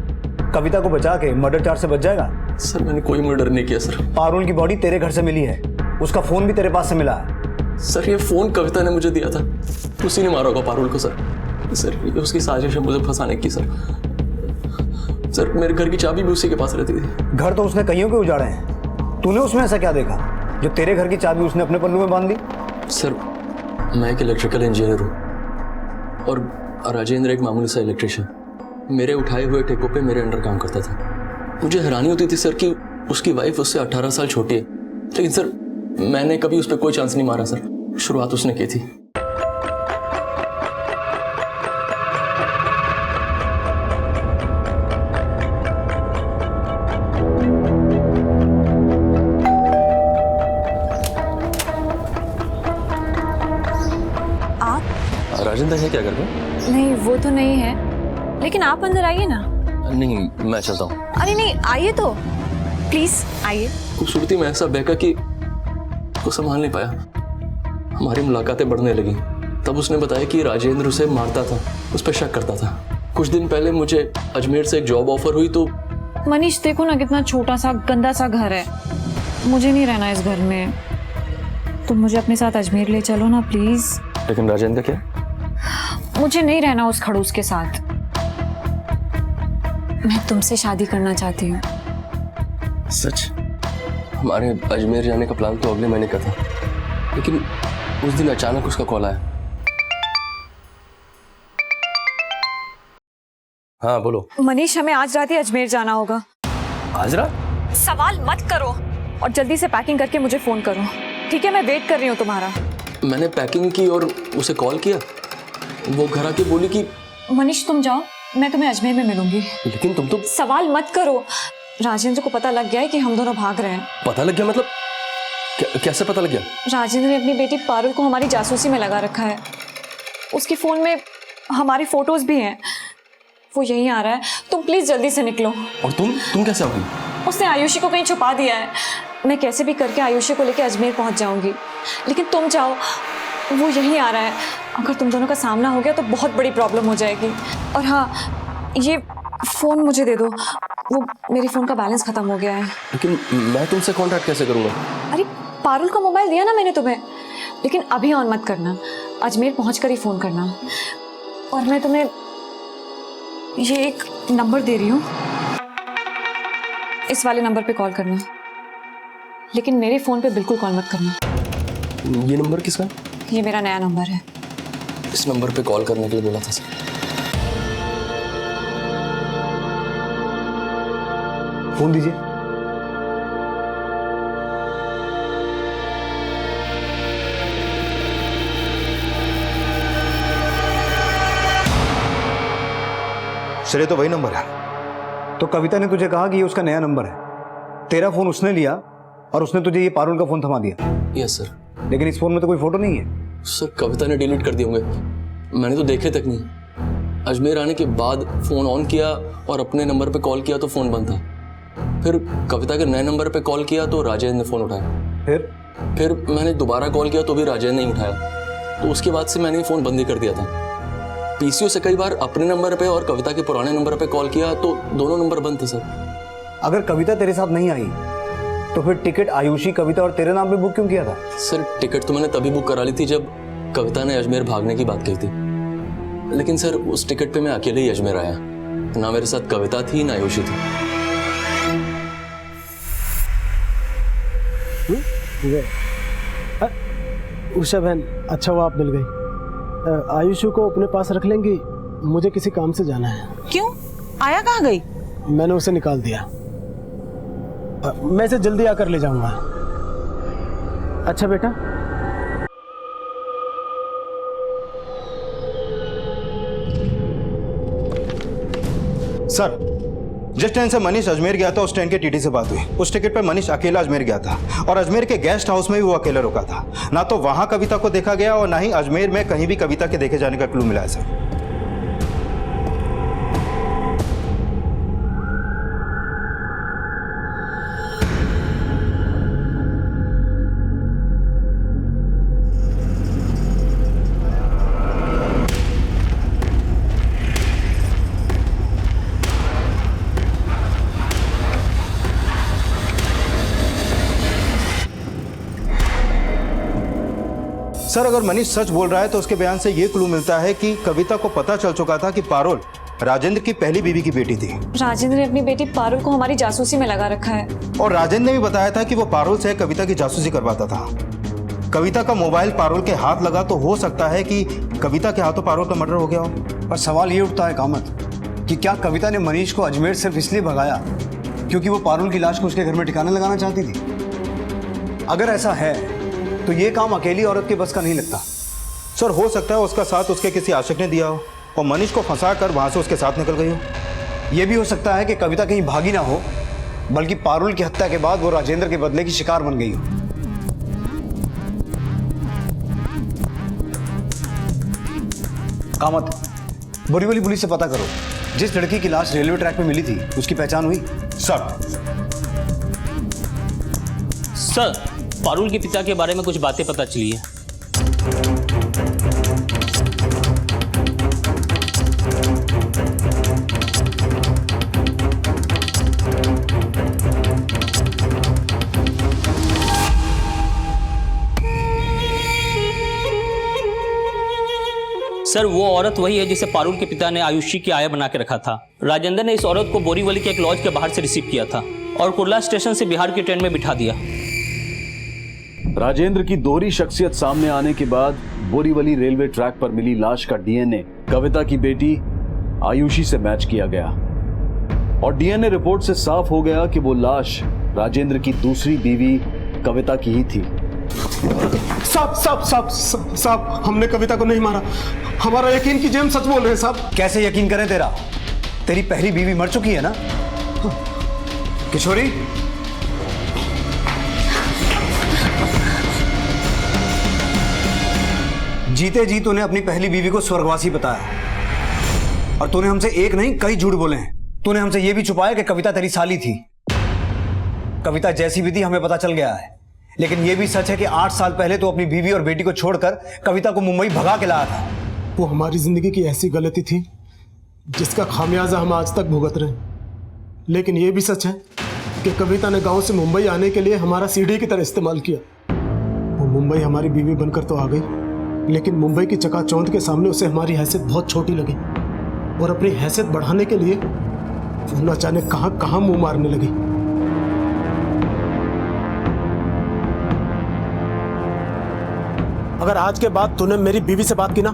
कविता को बचा के मर्डर चार्ज से बच जाएगा? सर, मैंने कोई मर्डर नहीं किया सर। पारुल की बॉडी तेरे घर से मिली है, उसका फोन भी तेरे पास से मिला है। सर, ये फोन कविता ने मुझे दिया था, उसी ने मारा होगा पारुल को। सर, ये उसकी साजिश है मुझे फंसाने की। सर, मेरे घर की चाबी भी उसी के पास रहती थी। घर तो उसने कईयों के उजाड़े हैं, तूने उसमें ऐसा क्या देखा जो तेरे घर की चाबी उसने अपने पल्लू में बांध दी? सर, मैं एक इलेक्ट्रिकल इंजीनियर हूँ और राजेंद्र एक मामूली सा इलेक्ट्रिशियन। मेरे उठाए हुए ठेकों पे मेरे अंडर काम करता था। मुझे हैरानी होती थी सर कि उसकी वाइफ उससे 18 साल छोटी है, लेकिन सर मैंने कभी उस पर कोई चांस नहीं मारा। सर, शुरुआत उसने की थी। राजेंद्र है क्या घर में? नहीं, वो तो नहीं है, लेकिन आप अंदर आइए ना। नहीं, मैं चलता हूँ। अरे नहीं, आइए तो प्लीज आइए। खूबसूरती में ऐसा बहका कि उसको संभाल नहीं पाया। हमारी मुलाकातें बढ़ने लगी। तब उसने बताया कि राजेंद्र उसे मारता था, उस पर शक करता था। कुछ दिन पहले मुझे अजमेर से एक जॉब ऑफर हुई तो। मनीष, देखो ना कितना छोटा सा गंदा सा घर है, मुझे नहीं रहना इस घर में। तुम मुझे अपने साथ अजमेर ले चलो ना प्लीज। लेकिन राजेंद्र क्या? मुझे नहीं रहना उस खड़ूस के साथ। मैं तुमसे शादी करना चाहती हूँ। सच? हमारे अजमेर जाने का प्लान तो अगले महीने का था, लेकिन उस दिन अचानक उसका कॉल आया। हाँ बोलो। मनीष, हमें आज रात ही अजमेर जाना होगा। आज रात? सवाल मत करो, और जल्दी से पैकिंग करके मुझे फ़ोन करो, ठीक है? मैं वेट कर रही हूँ तुम्हारा। मैंने पैकिंग की और उसे कॉल किया, वो घर आके बोली कि मनीष तुम जाओ, मैं तुम्हें अजमेर में मिलूंगी। लेकिन तुम तो सवाल मत करो, राजेंद्र को पता लग गया है कि हम दोनों भाग रहे हैं। पता लग गया मतलब? कैसे पता लग गया? राजेंद्र ने अपनी बेटी पारुल को हमारी जासूसी में लगा रखा है। उसकी फ़ोन में हमारी फ़ोटोज़ भी हैं। वो यहीं आ रहा है, तुम प्लीज़ जल्दी से निकलो। और तुम कैसे आओगी? उसने आयुषी को कहीं छुपा दिया है। मैं कैसे भी करके आयुषी को लेकर अजमेर पहुंच जाऊंगी, लेकिन तुम जाओ, वो यहीं आ रहा है। अगर तुम दोनों का सामना हो गया तो बहुत बड़ी प्रॉब्लम हो जाएगी। और हाँ, ये फ़ोन मुझे दे दो, वो मेरे फ़ोन का बैलेंस ख़त्म हो गया है। लेकिन मैं तुमसे कॉन्टैक्ट कैसे करूँगा? अरे पारुल का मोबाइल दिया ना मैंने तुम्हें, लेकिन अभी ऑन मत करना, अजमेर पहुँच कर ही फ़ोन करना। और मैं तुम्हें ये एक नंबर दे रही हूँ, इस वाले नंबर पे कॉल करना, लेकिन मेरे फ़ोन पे बिल्कुल कॉल मत करना। ये नंबर किसका? ये मेरा नया नंबर है। इस नंबर पे कॉल करने के लिए बोला था सर। फोन दीजिए। सर ये तो वही नंबर है। तो कविता ने तुझे कहा कि ये उसका नया नंबर है। तेरा फोन उसने लिया और उसने तुझे ये पारुल का फोन थमा दिया। Yes sir. लेकिन इस फोन में तो कोई फोटो नहीं है। सर कविता ने डिलीट कर दिए होंगे, मैंने तो देखे तक नहीं। अजमेर आने के बाद फ़ोन ऑन किया और अपने नंबर पे कॉल किया तो फ़ोन बंद था। फिर कविता के नए नंबर पे कॉल किया तो राजेंद्र ने फ़ोन उठाया। फिर मैंने दोबारा कॉल किया तो भी राजेंद्र नहीं उठाया। तो उसके बाद से मैंने फ़ोन बंद ही कर दिया था। पीसीओ से कई बार अपने नंबर पे और कविता के पुराने नंबर पे कॉल किया तो दोनों नंबर बंद थे सर। अगर कविता तेरे साथ नहीं आई तो फिर टिकट आयुषी, कविता और तेरे नाम पे बुक क्यों किया था? सर टिकट तो मैंने तभी बुक करा ली थी जब कविता ने अजमेर भागने की बात कही थी। लेकिन सर उस टिकट पे मैं अकेले ही अजमेर आया, ना मेरे साथ कविता थी ना आयुषी थी। उषा बहन, अच्छा हुआ आप मिल गई। आयुषी को अपने पास रख लेंगी, मुझे किसी काम से जाना है। क्यों? आया कहाँ गई? मैंने उसे निकाल दिया। मैं इसे जल्दी आकर ले जाऊंगा। अच्छा बेटा। सर जिस ट्रेन से मनीष अजमेर गया था उस ट्रेन के टीटी से बात हुई। उस टिकट पर मनीष अकेला अजमेर गया था और अजमेर के गेस्ट हाउस में भी वो अकेला रुका था। ना तो वहां कविता को देखा गया और ना ही अजमेर में कहीं भी कविता के देखे जाने का क्लू मिला है सर। सर अगर मनीष सच बोल रहा है तो उसके बयान से यह क्लू मिलता है कि कविता को पता चल चुका था कि पारुल राजेंद्र की पहली बीवी की बेटी थी। राजेंद्र ने अपनी बेटी पारुल को हमारी जासूसी में लगा रखा है। और राजेंद्र ने भी बताया था कि वो पारुल से कविता की जासूसी करवाता था। कविता का मोबाइल पारुल के हाथ लगा तो हो सकता है कि कविता के हाथों पारुल का मर्डर हो गया हो। पर सवाल ये उठता है कामत कि क्या कविता ने मनीष को अजमेर सिर्फ इसलिए भगाया क्योंकि वो पारुल की लाश को उसके घर में ठिकाने लगाना चाहती थी? अगर ऐसा है तो ये काम अकेली औरत के बस का नहीं लगता। सर हो सकता है उसका साथ उसके किसी आशिक ने दिया हो और मनीष को फंसा कर वहां से उसके साथ निकल गई हो। यह भी हो सकता है कि कविता कहीं भागी ना हो, बल्कि पारुल की हत्या के बाद वो राजेंद्र के बदले की शिकार बन गई हो। कामत, बोरीवली पुलिस से पता करो, जिस लड़की की लाश रेलवे ट्रैक पे मिली थी उसकी पहचान हुई? सर पारुल के पिता के बारे में कुछ बातें पता चली है। सर वो औरत वही है जिसे पारुल के पिता ने आयुषी की आया बना के रखा था। राजेंद्र ने इस औरत को बोरीवली के एक लॉज के बाहर से रिसीव किया था और कुर्ला स्टेशन से बिहार की ट्रेन में बिठा दिया। राजेंद्र की दोहरी शख्सियत सामने आने के बाद बोरीवली रेलवे ट्रैक पर मिली लाश का डीएनए कविता की बेटी आयुषी से मैच किया गया और डीएनए रिपोर्ट से साफ हो गया कि वो लाश राजेंद्र की दूसरी बीवी कविता की ही थी। साहब, हमने कविता को नहीं मारा। हमारा यकीन कीजिए, हम सच बोल रहे हैं साहब। कैसे यकीन करें तेरा? तेरी पहली बीवी मर चुकी है ना किशोरी? जीते जी तूने अपनी पहली बीवी को स्वर्गवासी बताया और तूने हमसे एक नहीं कई झूठ बोले हैं। तूने हमसे यह भी छुपाया कि कविता तेरी साली थी। कविता जैसी भी थी हमें पता चल गया है, लेकिन यह भी सच है कि 8 साल पहले तो अपनी बीवी और बेटी को छोड़कर कविता को मुंबई भगा के लाया था। वो हमारी जिंदगी की ऐसी गलती थी जिसका खामियाजा हम आज तक भुगत रहे हैं। लेकिन यह भी सच है कि कविता ने गांव से मुंबई आने के लिए हमारा सीढ़ी की तरह इस्तेमाल किया। वो मुंबई हमारी बीवी बनकर तो आ गई, लेकिन मुंबई की चकाचौंध के सामने उसे हमारी हैसियत बहुत छोटी लगी और अपनी हैसियत बढ़ाने के लिए वो न जाने कहां कहां मुंह मारने लगी। अगर आज के बाद तूने मेरी बीवी से बात की ना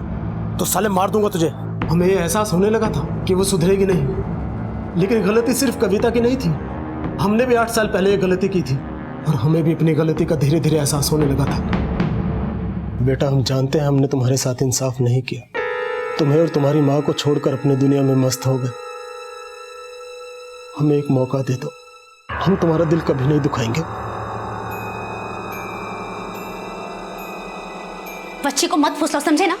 तो साले मार दूंगा तुझे। हमें ये एहसास होने लगा था कि वो सुधरेगी नहीं, लेकिन गलती सिर्फ कविता की नहीं थी। हमने भी 8 साल पहले ये गलती की थी और हमें भी अपनी गलती का धीरे धीरे एहसास होने लगा था। बेटा, हम जानते हैं हमने तुम्हारे साथ इंसाफ नहीं किया। तुम्हें और तुम्हारी माँ को छोड़कर अपनी दुनिया में मस्त हो गए। हमें एक मौका दे दो, हम तुम्हारा दिल कभी नहीं दुखाएंगे। बच्चे को मत फुसलाओ, समझे ना?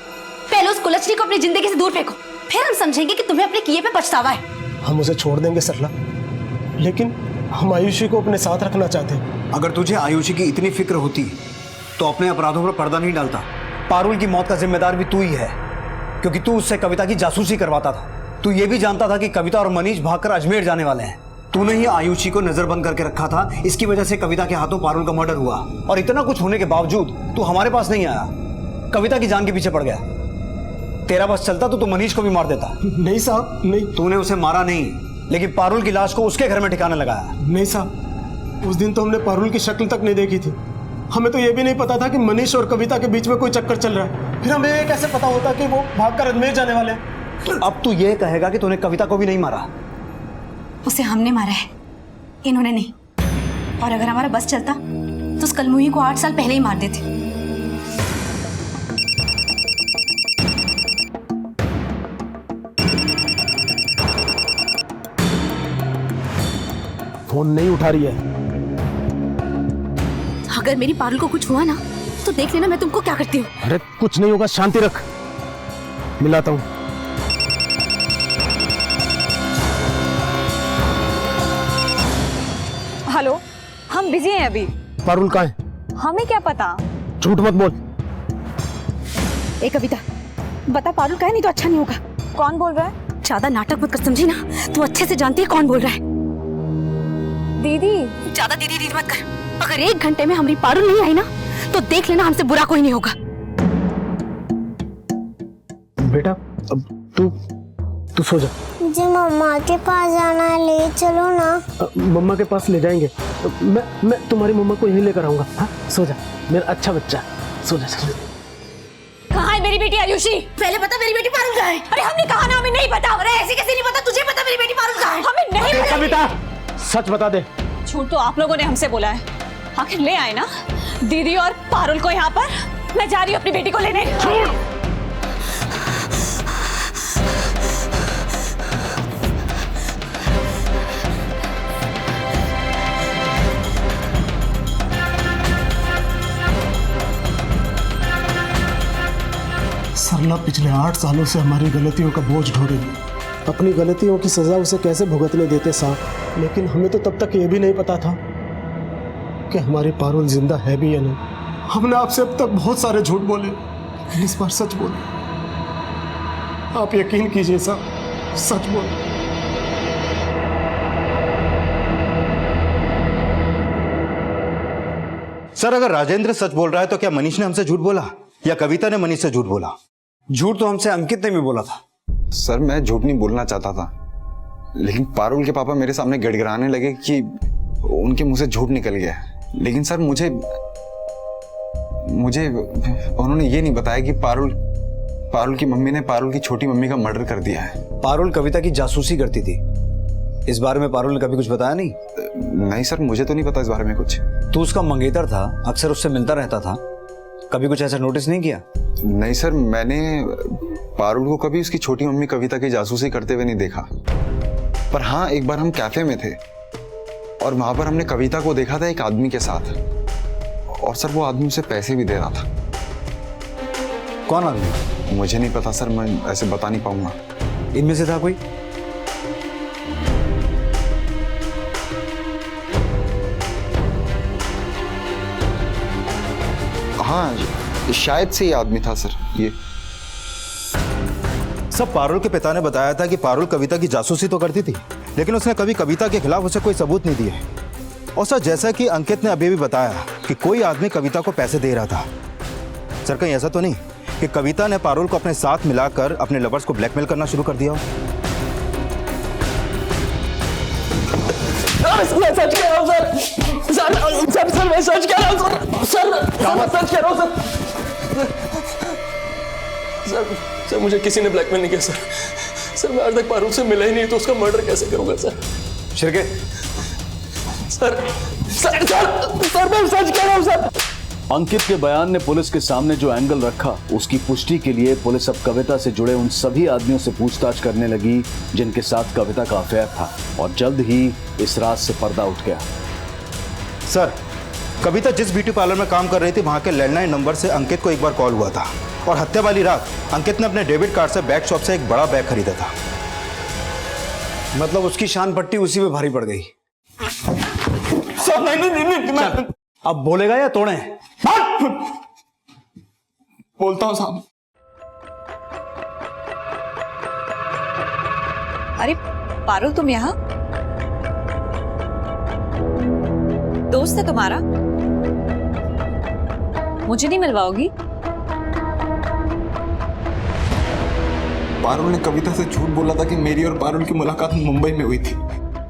पहले उस कुलच्छनी को अपनी जिंदगी से दूर फेंको, फिर हम समझेंगे कि तुम्हें अपने किए पे पछतावा है। हम उसे छोड़ देंगे सरला, लेकिन हम आयुषी को अपने साथ रखना चाहते हैं। अगर तुझे आयुषी की इतनी फिक्र होती तो अपने अपराधों पर पर्दा नहीं डालता। पारुल की मौत का जिम्मेदार भी तू ही है, क्योंकि तू उससे कविता की जासूसी करवाता था। तू ये भी जानता था कि कविता और मनीष भागकर अजमेर जाने वाले हैं। तूने ही आयुषी को नजरबंद करके रखा था। इसकी वजह से कविता के हाथों पारुल का मर्डर हुआ और इतना कुछ होने के बावजूद तू हमारे पास नहीं आया, कविता की जान के पीछे पड़ गया। तेरा बस चलता तो तू मनीष को भी मार देता। नहीं साहब, नहीं। तूने उसे मारा नहीं, लेकिन पारुल की लाश को उसके घर में ठिकाने लगाया। नहीं साहब, उस दिन तो हमने पारुल की शक्ल तक नहीं देखी थी। हमें तो यह भी नहीं पता था कि मनीष और कविता के बीच में कोई चक्कर चल रहा है। फिर हमें ये कैसे पता होता कि वो भागकर अजमेर जाने वाले हैं? अब तू ये कहेगा कि तूने कविता को भी नहीं मारा? उसे हमने मारा है, इन्होंने नहीं। और अगर हमारा बस चलता तो उस कलमुही को 8 साल पहले ही मार देते। फोन नहीं उठा रही है। अगर मेरी पारुल को कुछ हुआ ना तो देख लेना मैं तुमको क्या करती हूँ। अरे कुछ नहीं होगा, शांति रख, मिलाता हूँ। हेलो, हम बिजी हैं अभी। पारुल कहाँ है? हमें क्या पता। झूठ मत बोल। ए कविता, बता पारुल का है, नहीं तो अच्छा नहीं होगा। कौन बोल रहा है? ज्यादा नाटक मत कर, समझी ना? तू अच्छे से जानती है कौन बोल रहा है। दीदी। ज्यादा दीदी दीदी मत कर। अगर 1 घंटे में हमारी पारुल नहीं आई ना तो देख लेना हमसे बुरा कोई नहीं होगा। बेटा, अब तू सो जा। मुझे मम्मा के पास जाना है, ले चलो ना। मम्मा के पास ले जाएंगे। मैं तुम्हारी मम्मा को यहीं लेकर आऊंगा। हाँ, सो जा मेरा अच्छा बच्चा, सो जा। कहाँ है मेरी बेटी आयुषी? पहले बता मेरी बेटी पारुल कहाँ है? अरे हमने कहा ना हमें नहीं पता। अरे ऐसे कैसे नहीं पता? तुझे पता मेरी बेटी पारुल कहाँ है? हमें नहीं पता। कविता, सच बता दे। झूठ तो आप लोगों ने हमसे बोला है। आखिर ले आए ना दीदी और पारुल को यहाँ पर। मैं जा रही हूँ अपनी बेटी को लेने। सरला पिछले 8 सालों से हमारी गलतियों का बोझ ढो रही है। अपनी गलतियों की सजा उसे कैसे भुगतने देते साहब। लेकिन हमें तो तब तक ये भी नहीं पता था कि हमारी पारुल जिंदा है भी या नहीं। हमने आपसे अब तक बहुत सारे झूठ बोले, लेकिन इस बार सच बोले। आप यकीन कीजिए साहब, सच बोले। सर, अगर राजेंद्र सच बोल रहा है तो क्या मनीष ने हमसे झूठ बोला या कविता ने मनीष से झूठ बोला? झूठ तो हमसे अंकित ने भी बोला था। सर, मैं झूठ नहीं बोलना चाहता था, लेकिन पारुल के पापा मेरे सामने गिड़गिड़ाने लगे कि उनके मुंह से झूठ निकल गया। लेकिन सर, मुझे उन्होंने ये नहीं बताया कि पारुल की मम्मी ने पारुल की छोटी मम्मी का मर्डर कर दिया है। पारुल कविता की जासूसी करती थी। इस बारे में पारुल ने कभी कुछ बताया नहीं? नहीं सर, मुझे तो नहीं पता इस बारे में कुछ। तू उसका मंगेतर था, अक्सर उससे मिलता रहता था, कभी कुछ ऐसा नोटिस नहीं किया? नहीं सर, मैंने पारुल को कभी उसकी छोटी मम्मी कविता की जासूसी करते हुए नहीं देखा। पर हाँ, एक बार हम कैफे में थे और वहां पर हमने कविता को देखा था एक आदमी के साथ, और सर वो आदमी उसे पैसे भी दे रहा था। कौन आदमी? मुझे नहीं पता सर, मैं ऐसे बता नहीं पाऊंगा। इनमें से था कोई? हाँ, शायद से ये आदमी था सर। ये सब पारुल के पिता ने बताया था कि पारुल कविता की जासूसी तो करती थी, लेकिन उसने कभी कविता के खिलाफ उसे कोई सबूत नहीं दिए। और सर, जैसा कि अंकित ने अभी भी बताया कि कोई आदमी कविता को पैसे दे रहा था, सर कहीं ऐसा तो नहीं कि कविता ने पारुल को अपने साथ मिलाकर अपने लवर्स को ब्लैकमेल करना शुरू कर दिया हो? मैं सच कह रहा हूँ सर। सर मैं सच कह रहा हूँ सर। सच कह रहा हूँ सर। सर मुझे किसी ने ब्लैकमेल नहीं किया सर। मैं आज तक पारुल से मिला ही नहीं, तो उसका मर्डर कैसे करूंगा सर? शिरके, सर मैं सच कह रहा हूँ सर। अंकित के बयान ने पुलिस के सामने जो एंगल रखा, उसकी पुष्टि के लिए पुलिस अब कविता से जुड़े उन सभी आदमियों से पूछताछ करने लगी जिनके साथ कविता का अफेयर था, और जल्द ही इस राज से पर्दा उठ गया। सर, कविता जिस ब्यूटी पार्लर में काम कर रही थी, वहां के लैंडलाइन नंबर से अंकित को एक बार कॉल हुआ था, और हत्या वाली रात अंकित ने अपने डेबिट कार्ड से बैग शॉप से एक बड़ा बैग खरीदा था। मतलब उसकी शान पट्टी उसी में भारी पड़ गई। नहीं, अब बोलेगा या तोड़े? बोलता हूँ साहब। अरे पारुल, तुम यहाँ? दोस्त है तुम्हारा? मुझे नहीं मिलवाओगी? पारुल ने कविता से झूठ बोला था कि मेरी और पारुल की मुलाकात मुंबई में हुई थी।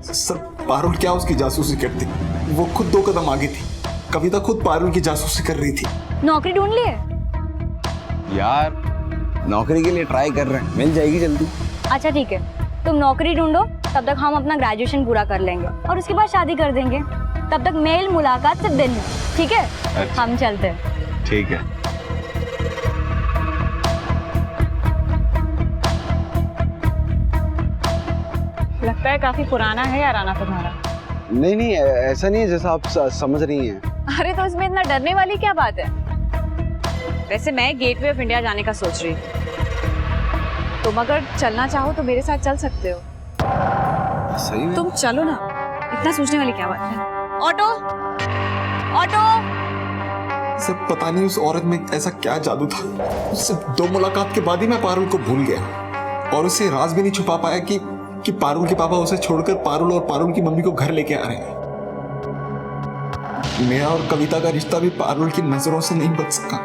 सर, पारुल क्या उसकी जासूसी करती? वो खुद 2 कदम आगे थी। कविता खुद पारुल की जासूसी कर रही थी। नौकरी ढूंढ लिए? यार, नौकरी के लिए ट्राई कर रहे हैं, मिल जाएगी जल्दी। अच्छा ठीक है, तुम नौकरी ढूंढो, तब तक हम अपना ग्रेजुएशन पूरा कर लेंगे और उसके बाद शादी कर देंगे। तब तक मेल मुलाकात सिर्फ दिन में, ठीक है? अच्छा। हम चलते हैं। ठीक है। लगता है काफी पुराना है याराना तुम्हारा। नहीं, ऐसा नहीं है जैसा आप समझ रही हैं। अरे तो इसमें इतना डरने वाली क्या बात है? वैसे मैं गेटवे ऑफ इंडिया जाने का सोच रही थी। तुम अगर चलना चाहो तो मेरे साथ चल सकते हो। सही में? तुम चलो ना, इतना सोचने वाली क्या बात है? Auto, auto. सर, पता नहीं उस औरत में ऐसा क्या जादू था। उससे 2 मुलाकात के बाद ही मैं पारुल को भूल गया, और उससे राज भी नहीं छुपा पाया कि पारुल के पापा उसे छोड़कर पारुल और पारुल की मम्मी को घर लेके आ रहे हैं। मेरा और कविता का रिश्ता भी पारुल की नजरों से नहीं बच सका।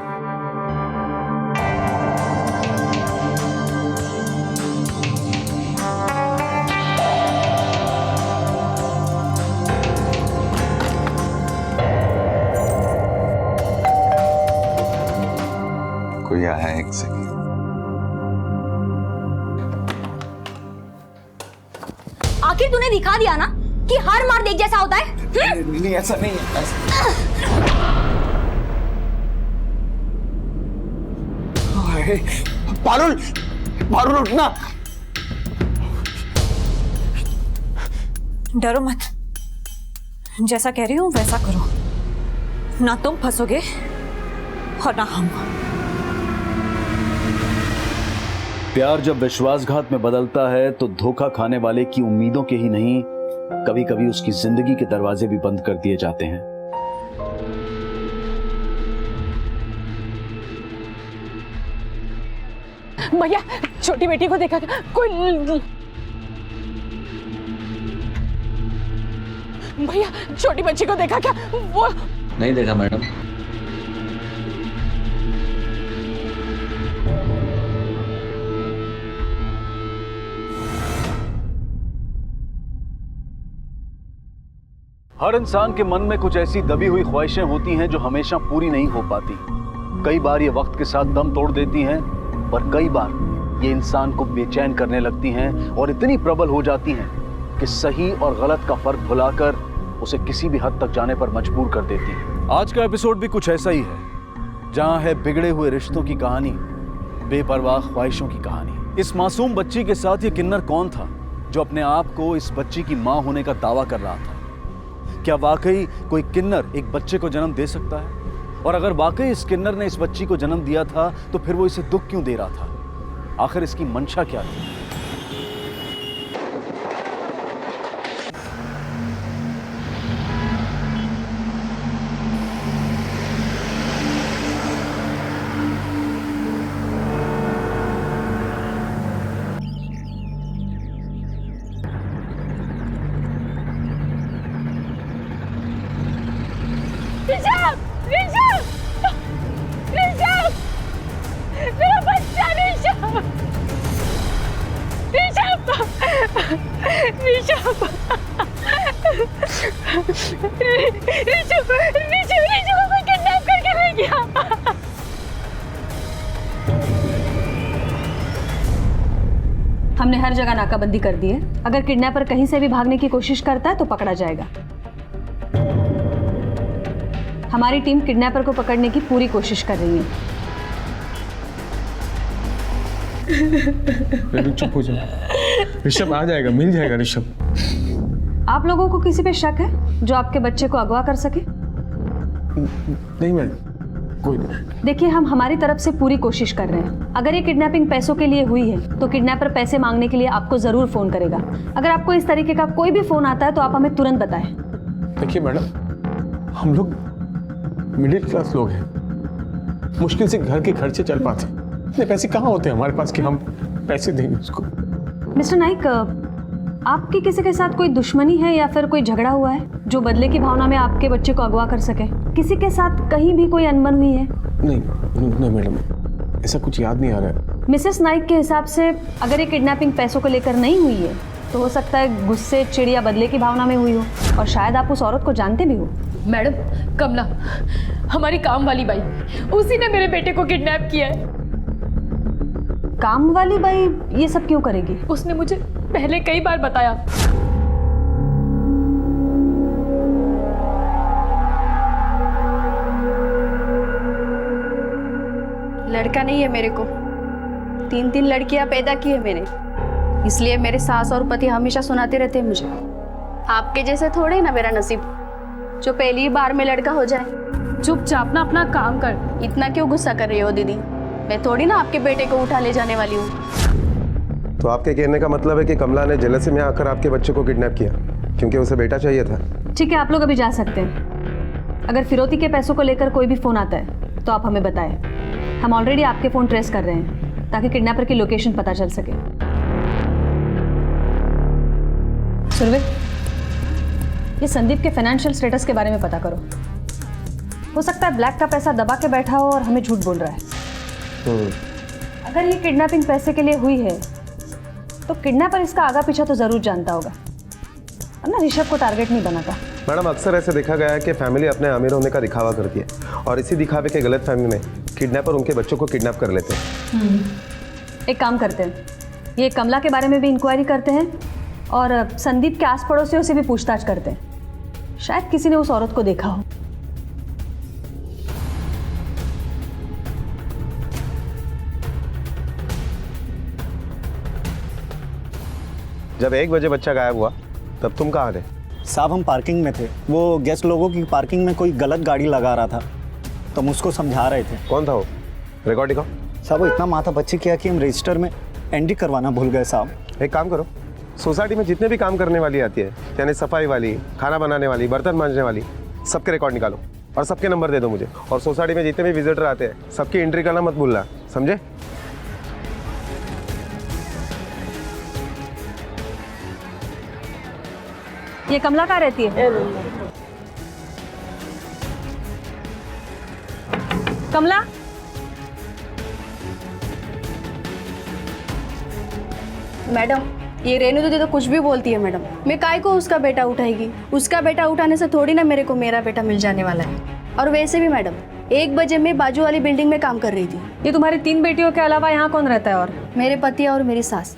कोई आया है, एक सेकंड। आखिर तूने दिखा दिया ना कि हर मार देख जैसा होता है। नहीं, ऐसा नहीं है। पारुल उठना। डरो मत, जैसा कह रही हूँ वैसा करो, ना तुम फंसोगे और ना हम। प्यार जब विश्वासघात में बदलता है तो धोखा खाने वाले की उम्मीदों के ही नहीं, कभी कभी उसकी जिंदगी के दरवाजे भी बंद कर दिए जाते हैं। भैया, छोटी बेटी को देखा क्या? कोई भैया, छोटी बच्ची को देखा क्या? वो नहीं देखा मैडम। हर इंसान के मन में कुछ ऐसी दबी हुई ख्वाहिशें होती हैं जो हमेशा पूरी नहीं हो पाती। कई बार ये वक्त के साथ दम तोड़ देती हैं, पर कई बार ये इंसान को बेचैन करने लगती हैं और इतनी प्रबल हो जाती हैं कि सही और गलत का फर्क भुलाकर उसे किसी भी हद तक जाने पर मजबूर कर देती है। आज का एपिसोड भी कुछ ऐसा ही है, जहां है बिगड़े हुए रिश्तों की कहानी, बेपरवाह ख्वाहिशों की कहानी। इस मासूम बच्ची के साथ ये किन्नर कौन था जो अपने आप को इस बच्ची की मां होने का दावा कर रहा था? क्या वाकई कोई किन्नर एक बच्चे को जन्म दे सकता है? और अगर वाकई इस किन्नर ने इस बच्ची को जन्म दिया था तो फिर वो इसे दुख क्यों दे रहा था? आखिर इसकी मंशा क्या थी? ऋषभ! ऋषभ! ऋषभ! मेरा बच्चा ऋषभ! ऋषभ! ऋषभ! ऋषभ को किडनैप करके ले गया। हमने हर जगह नाकाबंदी कर दी है। अगर किडनैपर कहीं से भी भागने की कोशिश करता है तो पकड़ा जाएगा। हमारी टीम किडनैपर को पकड़ने की पूरी कोशिश कर रही है। चुप हो जाओ। ऋषभ आ जाएगा, मिल जाएगा ऋषभ। आप लोगों को किसी पे शक है जो आपके बच्चे को अगवा कर सके? नहीं मैडम, कोई नहीं। देखिए, हम हमारी तरफ से पूरी कोशिश कर रहे हैं। अगर ये किडनैपिंग पैसों के लिए हुई है तो किडनैपर पैसे मांगने के लिए आपको जरूर फोन करेगा। अगर आपको इस तरीके का कोई भी फोन आता है तो आप हमें तुरंत बताएं। देखिए मैडम, हम लोग मिडिल क्लास लोग हैं, मुश्किल से घर के खर्चे चल पाते हैं। इतने पैसे कहाँ होते हैं हमारे पास कि हम पैसे देंगे उसको। मिस्टर नाइक, आपकी किसी के साथ कोई दुश्मनी है या फिर कोई झगड़ा हुआ है जो बदले की भावना में आपके बच्चे को अगवा कर सके? किसी के साथ कहीं भी कोई अनबन हुई है? नहीं मैडम, ऐसा कुछ याद नहीं आ रहा है। मिसेस नाइक के हिसाब से अगर ये किडनैपिंग पैसों को लेकर नहीं हुई है तो हो सकता है गुस्से, चिढ़ या बदले की भावना में हुई हो, और शायद आप उस औरत को जानते भी हो। मैडम, कमला, हमारी काम वाली बाई, उसी ने मेरे बेटे को किडनैप किया है। काम वाली बाई ये सब क्यों करेगी? उसने मुझे पहले कई बार बताया। लड़का नहीं है मेरे को, 3 लड़कियां पैदा की है मैंने, इसलिए मेरे सास और पति हमेशा सुनाते रहते हैं मुझे, आपके जैसे थोड़े ना मेरा नसीब जो पहली बार में लड़का हो जाए। चुपचाप ना अपना काम कर। इतना क्यों गुस्सा कर रही हो दीदी? मैं थोड़ी ना आपके बेटे को उठा ले जाने वाली हूँ। तो आपके कहने का मतलब है कि कमला ने जेलसी में आकर आपके बच्चे को किडनैप किया क्योंकि उसे बेटा चाहिए था? ठीक है, आप लोग अभी जा सकते हैं। अगर फिरौती के पैसों को लेकर कोई भी फोन आता है तो आप हमें बताएं। हम ऑलरेडी आपके फोन ट्रेस कर रहे हैं ताकि किडनैपर की लोकेशन पता चल सके। सुरवे, ये संदीप के फाइनेंशियल स्टेटस के बारे में पता करो। हो सकता है ब्लैक का पैसा दबा के बैठा हो और हमें झूठ बोल रहा है। अगर ये किडनैपिंग पैसे के लिए हुई है तो किडनैपर इसका आगा पीछा तो जरूर जानता होगा, वरना ऋषभ को टारगेट नहीं बनाता। मैडम, अक्सर ऐसे देखा गया है कि फैमिली अपने अमीर होने का दिखावा करती है और इसी दिखावे के गलत फहमी में किडनैपर उनके बच्चों को किडनैप कर लेते हैं। एक काम करते हैं, ये कमला के बारे में भी इंक्वायरी करते हैं और संदीप के आस पड़ोसियों से भी पूछताछ करते हैं। शायद किसी ने उस औरत को देखा हो। जब 1 बजे बच्चा गायब हुआ तब तुम कहाँ थे? साहब, हम पार्किंग में थे। वो गेस्ट लोगों की पार्किंग में कोई गलत गाड़ी लगा रहा था तो हम उसको समझा रहे थे। कौन था वो? रिकॉर्ड दिखाओ। साहब, वो इतना माथा पच्ची किया कि हम रजिस्टर में एंट्री करवाना भूल गए साहब। एक काम करो, सोसाइटी में जितने भी काम करने वाली आती है, यानी सफाई वाली, खाना बनाने वाली, बर्तन मांजने वाली, सबके रिकॉर्ड निकालो और सबके नंबर दे दो मुझे। और सोसाइटी में जितने भी विजिटर आते हैं सबकी एंट्री करना मत भूलना, समझे? ये कमला कहाँ रहती है? कमला, मैडम, ये रेनू दीदी तो कुछ भी बोलती है मैडम। मैं काय को उसका बेटा उठाएगी? उसका बेटा उठाने से थोड़ी ना मेरे को मेरा बेटा मिल जाने वाला है। और वैसे भी मैडम, 1 बजे मैं बाजू वाली बिल्डिंग में काम कर रही थी। ये तुम्हारी 3 बेटियों के अलावा यहाँ कौन रहता है? और मेरे पति और मेरी सास।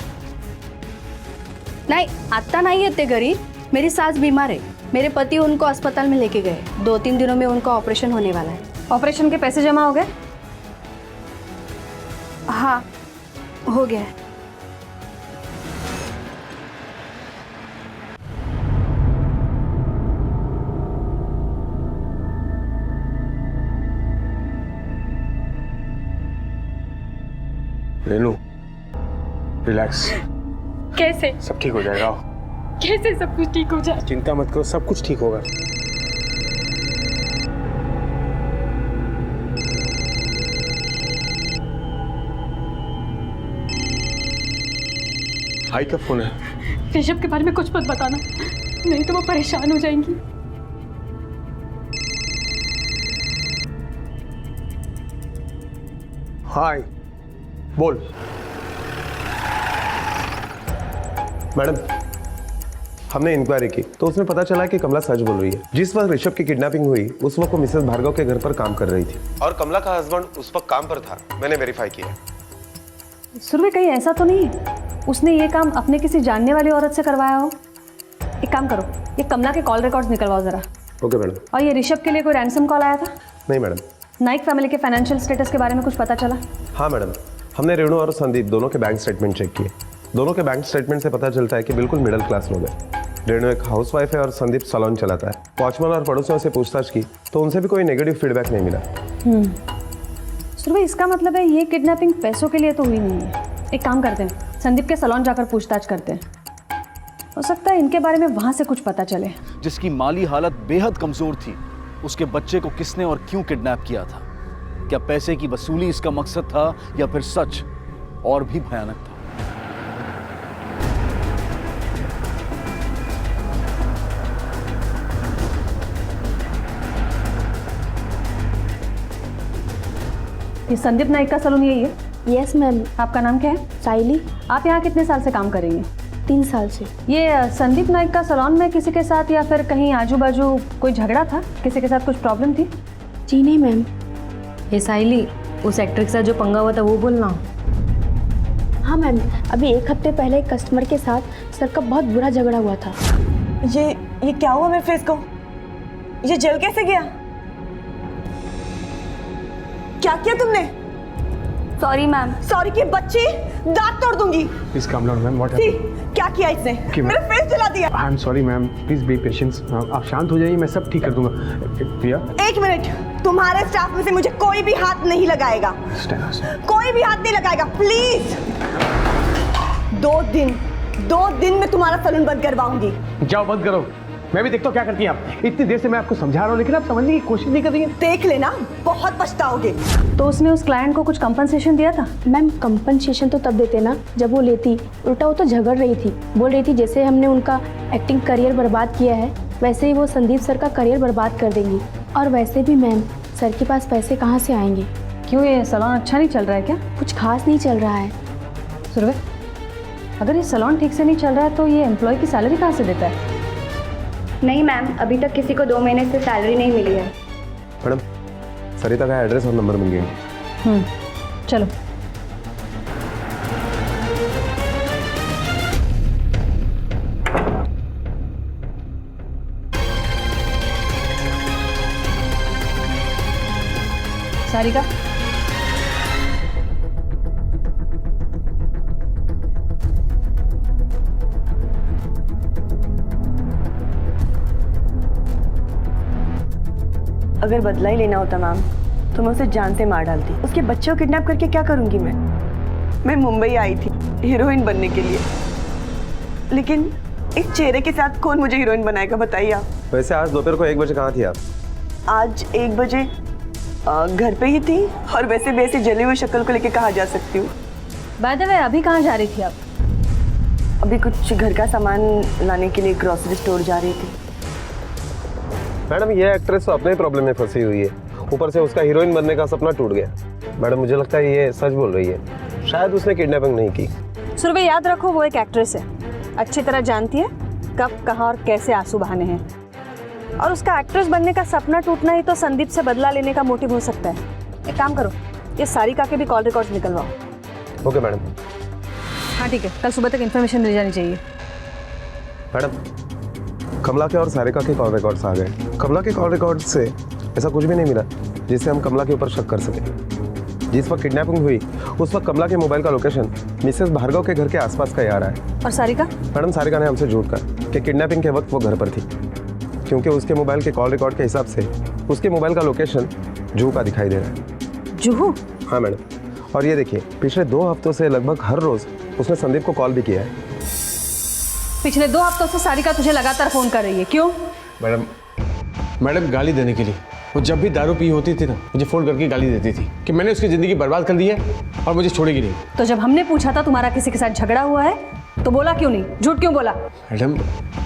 नहीं, आता नहीं येते घरी, मेरी सास बीमार है। मेरे पति उनको अस्पताल में लेके गए। 2-3 दिनों में उनका ऑपरेशन होने वाला है। ऑपरेशन के पैसे जमा हो गए? हाँ, हो गया है। रेनू, रिलैक्स। कैसे? सब ठीक हो जाएगा। आओ। कैसे सब कुछ ठीक हो जाए? चिंता मत करो, सब कुछ ठीक होगा। भाई का फोन है। ऋषभ के बारे में कुछ मत बताना, नहीं तो वो परेशान हो जाएंगी। हाय, बोल। मैडम, हमने इंक्वायरी की तो उसमें पता चला कि कमला सच बोल रही है। जिस वक्त ऋषभ की किडनैपिंग हुई उस वक्त वो मिसेस भार्गव के घर पर काम कर रही थी और कमला का हस्बैंड उस वक्त काम पर था। मैंने वेरीफाई किया। सुरभि, कहीं ऐसा तो नहीं उसने ये काम अपने किसी जानने वाली औरत से करवाया हो? एक काम करो, ये कमला के कॉल रिकॉर्ड्स निकलवाओ जरा। Okay madam. और ये ऋषभ के लिए कोई रैंसम कॉल आया था? नहीं मैडम। नाइक फैमिली के फाइनेंशियल स्टेटस के बारे में कुछ पता चला? हाँ मैडम, हमने रेणु और संदीप दोनों के बैंक स्टेटमेंट चेक किए। दोनों के बैंक स्टेटमेंट से पता चलता है कि बिल्कुल मिडिल क्लास लोग हैं। रेणु एक हाउसवाइफ है और संदीप सैलून चलाता है। वॉचमैन और पड़ोसियों से पूछताछ की तो उनसे भी कोई नेगेटिव फीडबैक नहीं मिला। सुरभि, इसका मतलब है ये किडनैपिंग पैसों के लिए तो हुई नहीं है। एक काम करते हैं, संदीप के सैलून जाकर पूछताछ करते हैं। हो सकता है इनके बारे में वहां से कुछ पता चले। जिसकी माली हालत बेहद कमजोर थी, उसके बच्चे को किसने और क्यों किडनैप किया था? क्या पैसे की वसूली इसका मकसद था या फिर सच और भी भयानक था? ये संदीप नाइक का सैलून यही है? Yes ma'am. आपका नाम क्या है? साइली। आप यहाँ कितने साल से काम कर रही हैं? 3 साल से। ये संदीप नाइक का सैलून में किसी के साथ या फिर कहीं आजू बाजू कोई झगड़ा था? किसी के साथ कुछ प्रॉब्लम थी? जी नहीं मैम। ये साइली, उस एक्टर के साथ जो पंगा हुआ था वो बोलना। हाँ मैम, अभी 1 हफ्ते पहले एक कस्टमर के साथ सर का बहुत बुरा झगड़ा हुआ था। ये क्या हुआ मेरे फेस को? ये जल कैसे गया? क्या किया तुमने? Sorry ma'am. सॉरी की बच्ची, दांत तोड़ दूंगी। Please calm down ma'am. What happened? क्या किया इसने? मेरा फेस जला दिया। I am sorry ma'am, please be patience. आप शांत हो जाइए, मैं सब ठीक कर दूंगा। प्रिया, 1 मिनट, तुम्हारे स्टाफ में से मुझे कोई भी हाथ नहीं लगाएगा। कोई भी हाथ नहीं लगाएगा, प्लीज। 2 दिन में तुम्हारा सैलून बंद करवाऊंगी। जाओ बंद करो। मैं भी देखता हूँ क्या करती हैं आप। इतनी देर से मैं आपको समझा रहा हूँ लेकिन आप समझने की कोशिश नहीं कर रही हैं। देख लेना, बहुत पछताओगे। तो उसने उस क्लाइंट को कुछ कंपनसेशन दिया था? मैम, कंपनसेशन तो तब देते ना जब वो लेती। उल्टा वो तो झगड़ रही थी, बोल रही थी जैसे हमने उनका एक्टिंग करियर बर्बाद किया है वैसे ही वो संदीप सर का करियर बर्बाद कर देंगी। और वैसे भी मैम, सर के पास पैसे कहाँ से आएंगे? क्यों, ये सैलून अच्छा नहीं चल रहा है क्या? कुछ खास नहीं चल रहा है। सुरभि, अगर ये सैलून ठीक से नहीं चल रहा है तो ये एम्प्लॉय की सैलरी कहाँ से देता है? नहीं मैम, अभी तक किसी को 2 महीने से सैलरी नहीं मिली है। मैडम, सरिता का एड्रेस और नंबर मिल गया। चलो। सारिका, अगर बदला ही लेना होता मैम तो मैं उसे जान से मार डालती। उसके बच्चे को किडनैप करके क्या करूंगी मैं मुंबई आई थी हीरोइन बनने के लिए, लेकिन इस चेहरे के साथ कौन मुझे हीरोइन बनाएगा बताइए आप। वैसे आज दोपहर को 1 बजे कहाँ थी आप? आज 1 बजे घर पे ही थी, और वैसे भी ऐसी जली हुई शक्ल को लेके कहाँ जा सकती हूँ। बाय द वे, अभी कहाँ जा रही थी आप? अभी कुछ घर का सामान लाने के लिए ग्रोसरी स्टोर जा रही थी। मैडम, ये एक्ट्रेस तो अपने प्रॉब्लम में फंसी हुई है, ऊपर से उसका हीरोइन बनने का सपना टूट गया। मैडम, मुझे लगता है ये सच बोल रही है, शायद उसने किडनैपिंग नहीं की। सुरभि, याद रखो वो एक एक्ट्रेस है, अच्छी तरह जानती है कब, कहाँ और कैसे आंसू बहाने हैं। और उसका एक्ट्रेस बनने का सपना टूटना ही तो संदीप से बदला लेने का मोटिव हो सकता है। एक काम करो, ये सारिका के भी कॉल रिकॉर्ड्स निकलवाओ। Okay madam. हाँ ठीक है, कल सुबह तक इन्फॉर्मेशन मिल जानी चाहिए। मैडम, कमला के और सारिका के कॉल रिकॉर्ड्स आ गए। कमला के कॉल रिकॉर्ड से ऐसा कुछ भी नहीं मिला जिससे हम कमला के ऊपर शक कर सके। जिस वक्त किडनैपिंग हुई उस वक्त कमला के मोबाइल का लोकेशन मिसेस भार्गव के घर के आसपास का ही आ रहा है। और सारिका? मैडम सारिका ने हमसे झूठ कहा कि किडनैपिंग के वक्त वो घर पर थी, क्योंकि उसके मोबाइल के कॉल रिकॉर्ड के हिसाब से उसके मोबाइल का लोकेशन जुहू का दिखाई दे रहा है। जुहू? हाँ मैडम, और ये देखिए पिछले 2 हफ्तों से लगभग हर रोज उसने संदीप को कॉल भी किया है। पिछले 2 हफ्तों से सारिका तुझे लगातार फोन कर रही है, क्यों? मैडम गाली देने के लिए। वो जब भी दारू पी होती थी ना, मुझे फोन करके गाली देती थी कि मैंने उसकी जिंदगी बर्बाद कर दी है और मुझे छोड़ेगी नहीं। तो जब हमने पूछा था तुम्हारा किसी के साथ झगड़ा हुआ है तो बोला क्यों नहीं, झूठ क्यों बोला? मैडम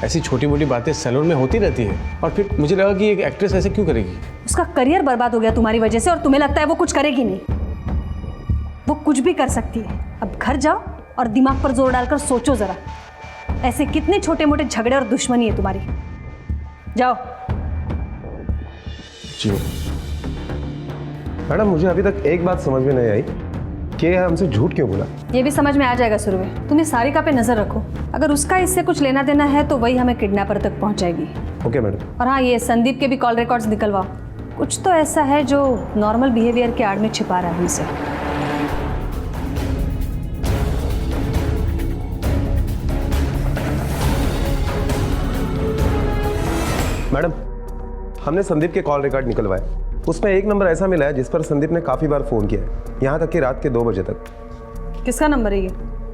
ऐसी छोटी मोटी बातें सैलून में होती रहती है, और फिर मुझे लगा कि एक एक्ट्रेस ऐसे क्यों करेगी। उसका करियर बर्बाद हो गया तुम्हारी वजह से और तुम्हें लगता है वो कुछ करेगी नहीं। वो कुछ भी कर सकती है। अब घर जाओ और दिमाग पर जोर डालकर सोचो जरा, ऐसे कितने छोटे मोटे झगड़े और दुश्मनी है तुम्हारी। जाओ। जी मैडम, मुझे अभी तक एक बात समझ में नहीं आई कि हमसे झूठ क्यों बोला। ये भी समझ में आ जाएगा सुरवे। तुम्हें सारिका पे नजर रखो, अगर उसका इससे कुछ लेना देना है तो वही हमें किडनैपर तक पहुंचाएगी। Okay madam. और हाँ, ये संदीप के भी कॉल रिकॉर्ड्स निकलवाओ। कुछ तो ऐसा है जो नॉर्मल बिहेवियर के आड़ में छिपा रहा है हमसे। मैडम, हमने संदीप के कॉल रिकॉर्ड निकलवाए। उसमें एक नंबर ऐसा मिला है जिस पर संदीप ने काफी बार फोन किया है, यहाँ तक कि रात के 2 बजे तक। किसका नंबर है ये?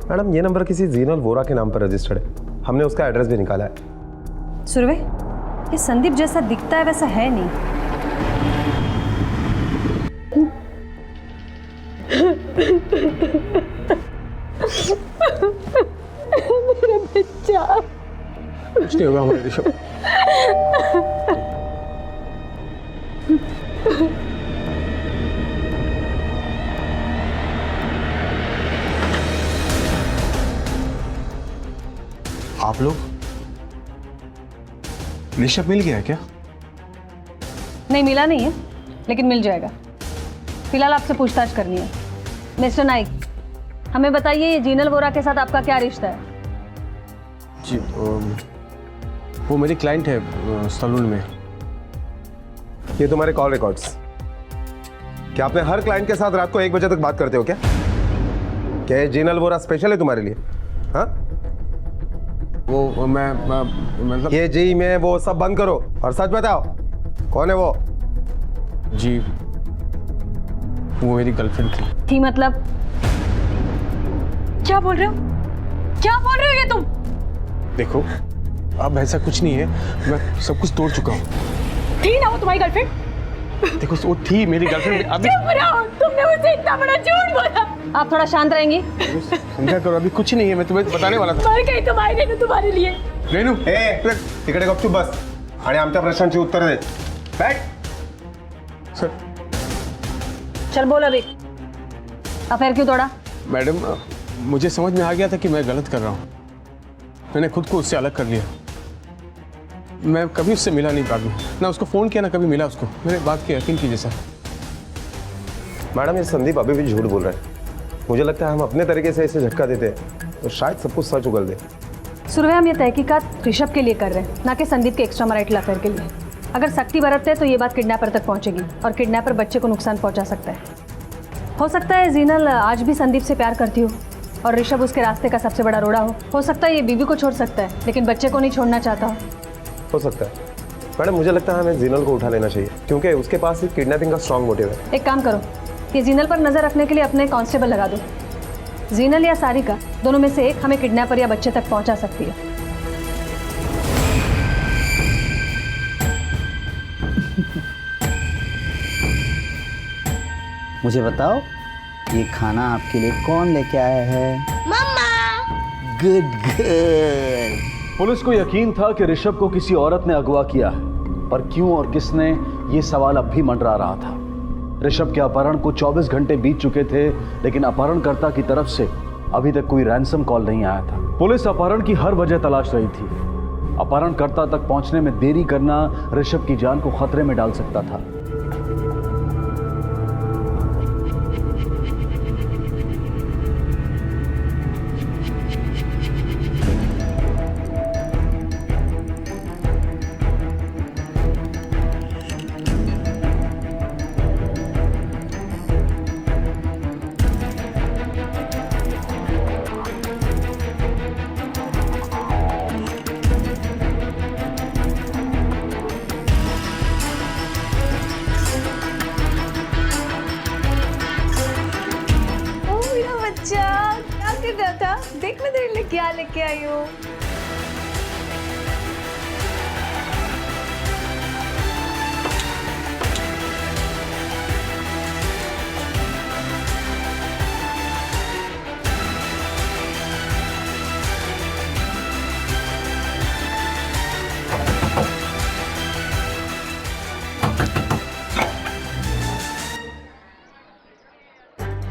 मैडम ये नंबर किसी जीनल वोरा के नाम पर रजिस्टर्ड है। हमने उसका एड्रेस भी निकाला है। सुरवे, ये संदीप जैसा दिखता है वैसा है नहीं। मेरा बच्चा। कुछ नहीं होगा हमारे ऋषभ। आप लोग? ऋषभ मिल गया क्या? नहीं, मिला नहीं है, लेकिन मिल जाएगा। फिलहाल आपसे पूछताछ करनी है। मिस्टर नाइक, हमें बताइए ये जीनल वोरा के साथ आपका क्या रिश्ता है? जी वो मेरी क्लाइंट है सलून में। ये तुम्हारे कॉल रिकॉर्ड्स। क्या आपने हर क्लाइंट के साथ रात को 1 बजे तक बात करते हो क्या? क्या ये जीनल वोरा स्पेशल है तुम्हारे लिए? हाँ, वो मैं मतलब ये जी में वो सब बंद करो और सच बताओ, कौन है वो? जी वो मेरी गर्लफ्रेंड थी। मतलब क्या बोल रहे हो? क्या बोल रहे हो ये तुम? देखो अब ऐसा कुछ नहीं है, मैं सब कुछ तोड़ चुका हूँ। थी ना वो तुम्हारी गर्लफ्रेंड? देखो वो थी मेरी गर्लफ्रेंड। अभी तुमने मुझसे इतना बड़ा झूठ बोला। आप थोड़ा शांत रहेंगी? समझा करो, अभी कुछ नहीं है, मैं तुम्हें बताने वाला था। मर गई तुम्हारी रेनू तुम्हारे लिए। रेनू तिकडे गपचूप बस आणि आमच्या प्रश्नांची उत्तर दे। बैठ। सर चल बोल अभी, अफेयर क्यों तोड़ा? मैडम मुझे समझ में आ गया था कि मैं गलत कर रहा हूँ। मैंने खुद को उससे अलग कर लिया। मैं कभी उससे मिला नहीं बाबू, ना उसको फोन किया ना कभी मिला उसको। मैंने बात की, यकीन कीजिए सर। मैडम ये संदीप अभी भी झूठ बोल रहा है। मुझे लगता है हम अपने तरीके से इसे झटका देते हैं तो शायद सब कुछ सच उगल दे। सुरभि, हम ये तहकीकात ऋषभ के लिए कर रहे हैं, ना कि संदीप के एक्स्ट्रा मैरिटल अफेयर के लिए। अगर सख्ती बरतते तो ये बात किडनैपर तक पहुंचेगी और किडनैपर बच्चे को नुकसान पहुंचा सकता है। हो सकता है जीनल आज भी संदीप से प्यार करती हो और ऋषभ उसके रास्ते का सबसे बड़ा रोड़ा हो सकता है ये बीवी को छोड़ सकता है लेकिन बच्चे को नहीं छोड़ना चाहता हो सकता है। मैडम मुझे लगता है हमें जीनल को उठा लेना चाहिए क्योंकि उसके पास एक किडनैपिंग का स्ट्रॉन्ग मोटिव है। एक काम करो, ये जीनल पर नजर रखने के लिए अपने कांस्टेबल लगा दो। जीनल या सारिका दोनों में से एक हमें किडनैपर या बच्चे तक पहुंचा सकती है। मुझे बताओ ये खाना आपके लिए कौन लेके आया है? मम्मा। Good good. पुलिस को यकीन था कि ऋषभ को किसी औरत ने अगवा किया है, पर क्यों और किसने, ये सवाल अब भी मंडरा रहा था। ऋषभ के अपहरण को 24 घंटे बीत चुके थे लेकिन अपहरणकर्ता की तरफ से अभी तक कोई रैंसम कॉल नहीं आया था। पुलिस अपहरण की हर वजह तलाश रही थी। अपहरणकर्ता तक पहुंचने में देरी करना ऋषभ की जान को खतरे में डाल सकता था। देख मैं तेरे लिए क्या लेके आई हूँ।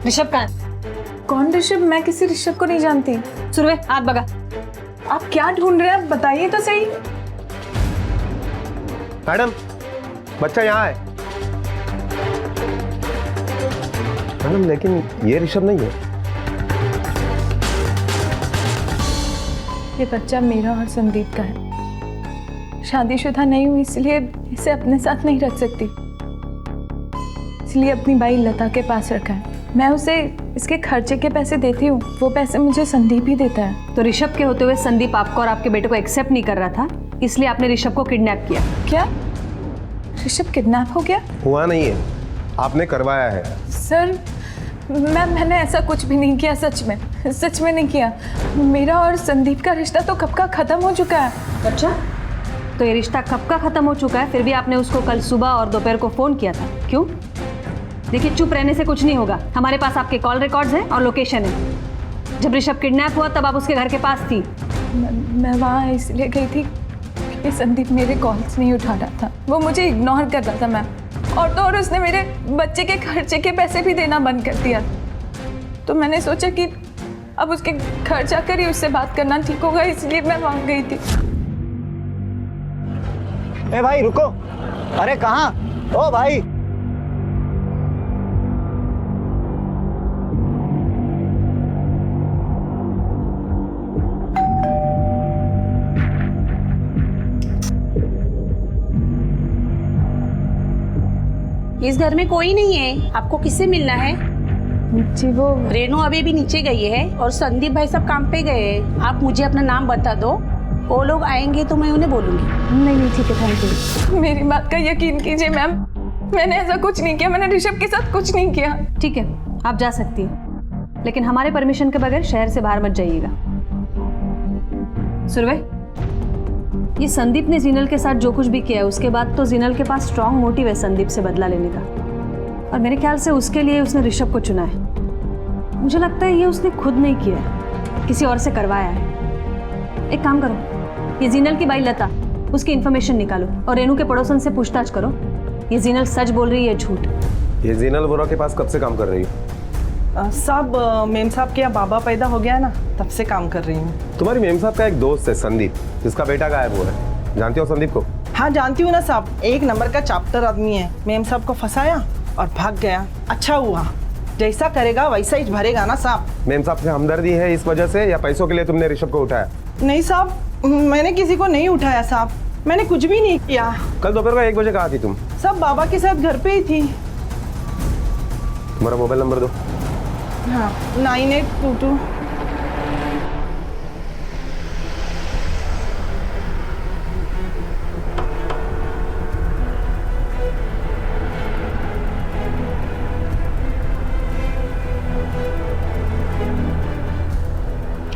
ऋषभ कहाँ है? कौन ऋषभ? मैं किसी ऋषभ को नहीं जानती। सुरवे हाथ भगा। आप क्या ढूंढ रहे हैं बताइए तो सही। मैडम बच्चा यहाँ है। मैडम लेकिन ये ऋषभ नहीं है। ये बच्चा मेरा और संदीप का है। शादीशुदा नहीं हुई इसलिए इसे अपने साथ नहीं रख सकती, इसलिए अपनी बाई लता के पास रखा है। मैं उसे इसके खर्चे के पैसे देती हूँ, वो पैसे मुझे संदीप ही देता है। तो ऋषभ के होते हुए संदीप आपको और आपके बेटे को एक्सेप्ट नहीं कर रहा था, इसलिए आपने ऋषभ को किडनैप किया। क्या ऋषभ किडनैप हो गया? हुआ नहीं है, आपने करवाया है। सर मैंने ऐसा कुछ भी नहीं किया, सच में नहीं किया। मेरा और संदीप का रिश्ता तो कब का खत्म हो चुका है। अच्छा, तो ये रिश्ता कब का खत्म हो चुका है, फिर भी आपने उसको कल सुबह और दोपहर को फोन किया था, क्यों? देखिए चुप रहने से कुछ नहीं होगा, हमारे पास आपके कॉल रिकॉर्ड्स हैं और लोकेशन है। जब ऋषभ किडनैप हुआ तब आप उसके घर के पास थी। मैं वहाँ इसलिए गई थी कि संदीप मेरे कॉल्स नहीं उठा रहा था, वो मुझे इग्नोर कर रहा था मैम। और तो और उसने मेरे बच्चे के खर्चे के पैसे भी देना बंद कर दिया। तो मैंने सोचा कि अब उसके घर जाकर ही उससे बात करना ठीक होगा, इसलिए मैं वहाँ गई थी। ए भाई रुको, अरे कहाँ? ओ भाई इस घर में कोई नहीं है, आपको किससे मिलना है? जी वो रेनू अभी भी नीचे गई है और संदीप भाई सब काम पे गए हैं। आप मुझे अपना नाम बता दो, वो लोग आएंगे तो मैं उन्हें बोलूंगी। नहीं ठीक है, थैंक यू। मेरी बात का यकीन कीजिए मैम, मैंने ऐसा कुछ नहीं किया, मैंने ऋषभ के साथ कुछ नहीं किया। ठीक है, आप जा सकती हैं, लेकिन हमारे परमिशन के बगैर शहर से बाहर मत जाइएगा। सुरवे, ये संदीप ने जीनल के साथ जो कुछ भी किया है, उसके बाद तो जीनल के पास स्ट्रॉन्ग मोटिव है संदीप से बदला लेने का, और मेरे ख्याल से उसके लिए उसने ऋषभ को चुना है। मुझे लगता है ये उसने खुद नहीं किया है, किसी और से करवाया है। एक काम करो, ये जीनल की बाई लता, उसकी इन्फॉर्मेशन निकालो और रेनू के पड़ोसन से पूछताछ करो, ये जीनल सच बोल रही है झूठ। ये जीनल वोरा के पास कब से काम कर रही है? साहब मेम साहब के यहाँ बाबा पैदा हो गया ना, तब से काम कर रही हूँ। तुम्हारी मेम साहब का एक दोस्त है संदीप, जिसका बेटा गायब हुआ है, जानती हो संदीप को? हाँ जानती हूँ ना साहब, एक नंबर का चाप्टर आदमी है। मेम साहब को फंसाया और भाग गया। अच्छा हुआ, जैसा करेगा वैसा ही भरेगा ना साहब। मेम साहब से हमदर्दी है इस वजह से, या पैसों के लिए तुमने ऋषभ को उठाया? नहीं साहब, मैंने किसी को नहीं उठाया साहब, मैंने कुछ भी नहीं किया। कल दोपहर को 1 बजे कहाँ थी तुम? सब बाबा के साथ घर पे ही थी। तुम्हारा मोबाइल नंबर दो। हाँ 9822।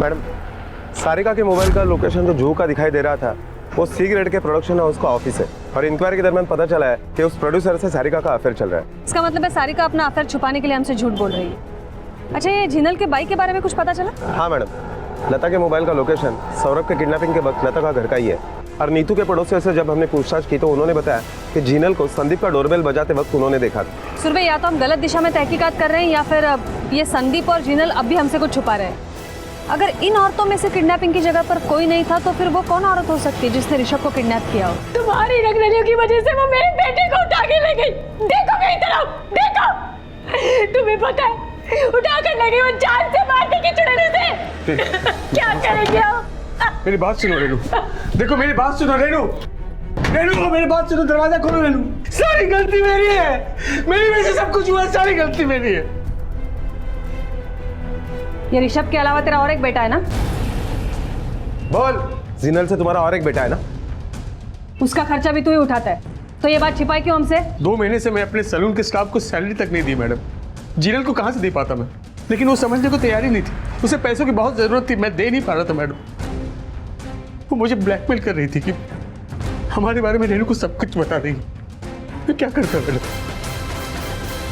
मैडम, सारिका के मोबाइल का लोकेशन जो जूहू का दिखाई दे रहा था, वो सी ग्रेड के प्रोडक्शन हाउस का ऑफिस है, और इंक्वायरी के दरमियान पता चला है कि उस प्रोड्यूसर से सारिका का अफेयर चल रहा है। इसका मतलब है सारिका अपना अफेयर छुपाने के लिए हमसे झूठ बोल रही है। अच्छा, ये जीनल के बाई के बारे में कुछ पता चला? हाँ मैडम, लता के मोबाइल का लोकेशन सौरभ के किडनैपिंग के वक्त लता का घर का ही है, और नीतू के पड़ोसियों से जब हमने पूछताछ की तो उन्होंने बताया कि जीनल को संदीप का डोरबेल बजाते वक्त उन्होंने देखा था। सुरभि, या तो हम गलत दिशा में तहकीकात कर रहे हैं, या फिर ये संदीप और जीनल अब भी हमसे कुछ छुपा रहे हैं। अगर इन औरतों में से किडनैपिंग की जगह पर कोई नहीं था, तो फिर वो कौन औरत हो सकती है जिसने ऋषभ को किडनैप किया हो? तुम्हारी रगड़लियों की वजह से वो मेरे बेटे को उठा के ले गई। देखो मेरी तरफ, देखो। तुम्हें पता है, उठा कर ले गई, वो जान से मारने की चुड़ैल से। क्या करेंगे आप? मेरी बात सुनो रेनू, देखो मेरी बात सुनो रेनू, रेनू मेरी बात सुनो, दरवाजा खोलो रेनू। सारी गलती मेरी है, मेरी वजह से सब कुछ हुआ, सारी गलती मेरी है। ये ऋषभ के अलावा तेरा और एक बेटा है ना? बोल, जीनल से तुम्हारा और एक बेटा है ना? उसका खर्चा भी तू ही उठाता है, तो ये बात छिपाई क्यों हमसे? 2 महीने से मैं अपने सैलून के स्टाफ को सैलरी तक नहीं दी मैडम। जीनल को कहाँ से दे पाता मैं? लेकिन वो समझने को तैयार ही नहीं थी। उसे पैसों की बहुत जरूरत थी, मैं दे नहीं पा रहा था मैडम। वो मुझे ब्लैकमेल कर रही थी कि हमारे बारे में रेनू को सब कुछ बता देगी। मैं क्या करता मैडम?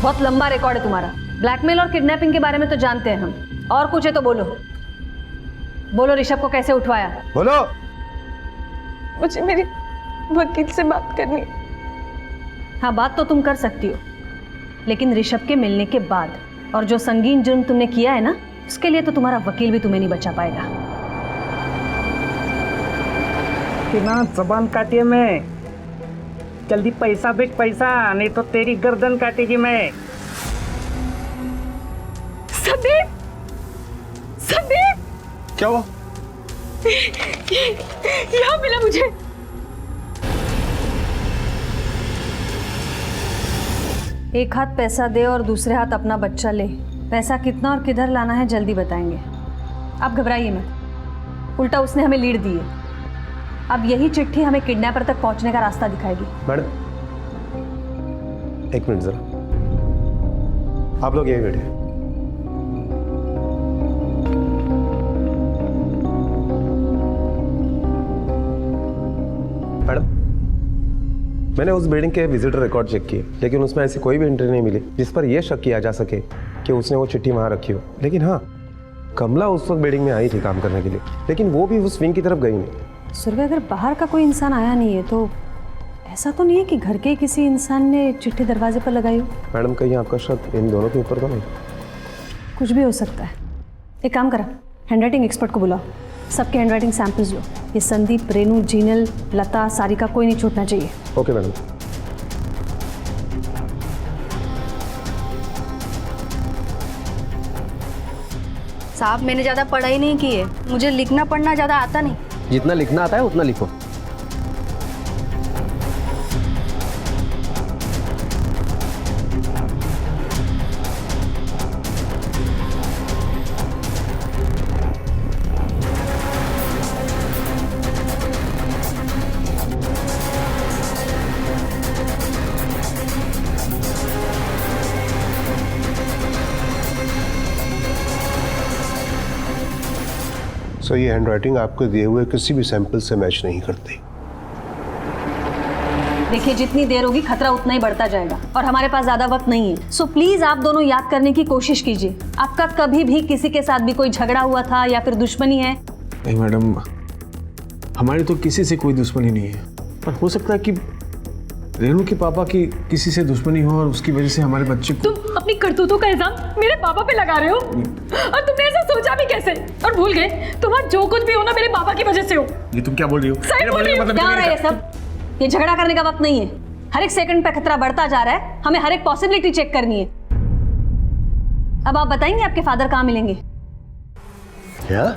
बहुत लंबा रिकॉर्ड है तुम्हारा। ब्लैकमेल और किडनैपिंग के बारे में तो जानते हैं हम, और कुछ है तो बोलो। बोलो ऋषभ को कैसे उठवाया? बोलो। मुझे मेरी वकील से बात करनी। हाँ, बात तो तुम कर सकती हो, लेकिन ऋषभ के मिलने के बाद, और जो संगीन जुर्म तुमने किया है ना, उसके लिए तो तुम्हारा वकील भी तुम्हें नहीं बचा पाएगा। कितना जबान काटिए मैं, जल्दी पैसा भेज पैसा, नहीं तो तेरी गर्दन काटेगी मैं। संदीप, संदीप, क्या हुआ? यहाँ मिला मुझे। एक हाथ पैसा दे और दूसरे हाथ अपना बच्चा ले। पैसा कितना और किधर लाना है जल्दी बताएंगे। आप घबराइए मत, उल्टा उसने हमें लीड दी है। अब यही चिट्ठी हमें किडनैपर तक पहुंचने का रास्ता दिखाएगी। मैडम एक मिनट जरा, आप लोग यहीं बैठे। मैडम, मैंने उस बिल्डिंग के विजिटर रिकॉर्ड चेक किए, लेकिन उसमें ऐसी कोई भी एंट्री नहीं मिली जिस पर यह शक किया जा सके कि उसने वो चिट्ठी वहां रखी हो। लेकिन हाँ, कमला उस वक्त बिल्डिंग में आई थी काम करने के लिए, लेकिन वो भी उस विंग की तरफ गई नहीं। सुरभि, अगर बाहर का कोई इंसान आया नहीं है तो ऐसा तो नहीं है कि घर के किसी इंसान ने चिट्ठी दरवाजे पर लगाई हो? मैडम, कहीं आपका शक इन दोनों के ऊपर तो नहीं? कुछ भी हो सकता है। एक काम करा, हैंडराइटिंग एक्सपर्ट को बुलाओ, सबके हैंडराइटिंग सैंपल्स लो। ये संदीप, रेनू, जीनल, लता, सारिका, कोई नहीं छूटना चाहिए। Okay madam. साहब, मैंने ज़्यादा पढ़ाई नहीं की है, मुझे लिखना पढ़ना ज़्यादा आता नहीं। जितना लिखना आता है उतना लिखो। सो ये हैंडराइटिंग आपको दिए हुए किसी भी सैंपल से मैच नहीं करती। देखिए, जितनी देर होगी खतरा उतना ही बढ़ता जाएगा और हमारे पास ज्यादा वक्त नहीं है। सो प्लीज आप दोनों याद करने की कोशिश कीजिए, आपका कभी भी किसी के साथ भी कोई झगड़ा हुआ था या फिर दुश्मनी है? नहीं मैडम, हमारी तो किसी से कोई दुश्मनी नहीं है, पर हो सकता है कि रेनू के पापा की किसी से दुश्मनी हो और उसकी वजह से हमारे बच्चे को। तुम अपनी करतूतों का इल्जाम मेरे पापा पे लगा रहे हो, और तुमने ऐसा सोचा भी कैसे? और भूल गए तुम्हारा जो कुछ भी हो ना मेरे पापा की वजह से हो। ये तुम क्या बोल रही हो? सही बोल रही हो। क्या हो रहा है ये सब? ये झगड़ा करने का वक्त नहीं है। हर एक सेकंड पे खतरा बढ़ता जा रहा है, हमें हर एक पॉसिबिलिटी चेक करनी है। अब आप बताएंगे आपके फादर कहाँ मिलेंगे? क्या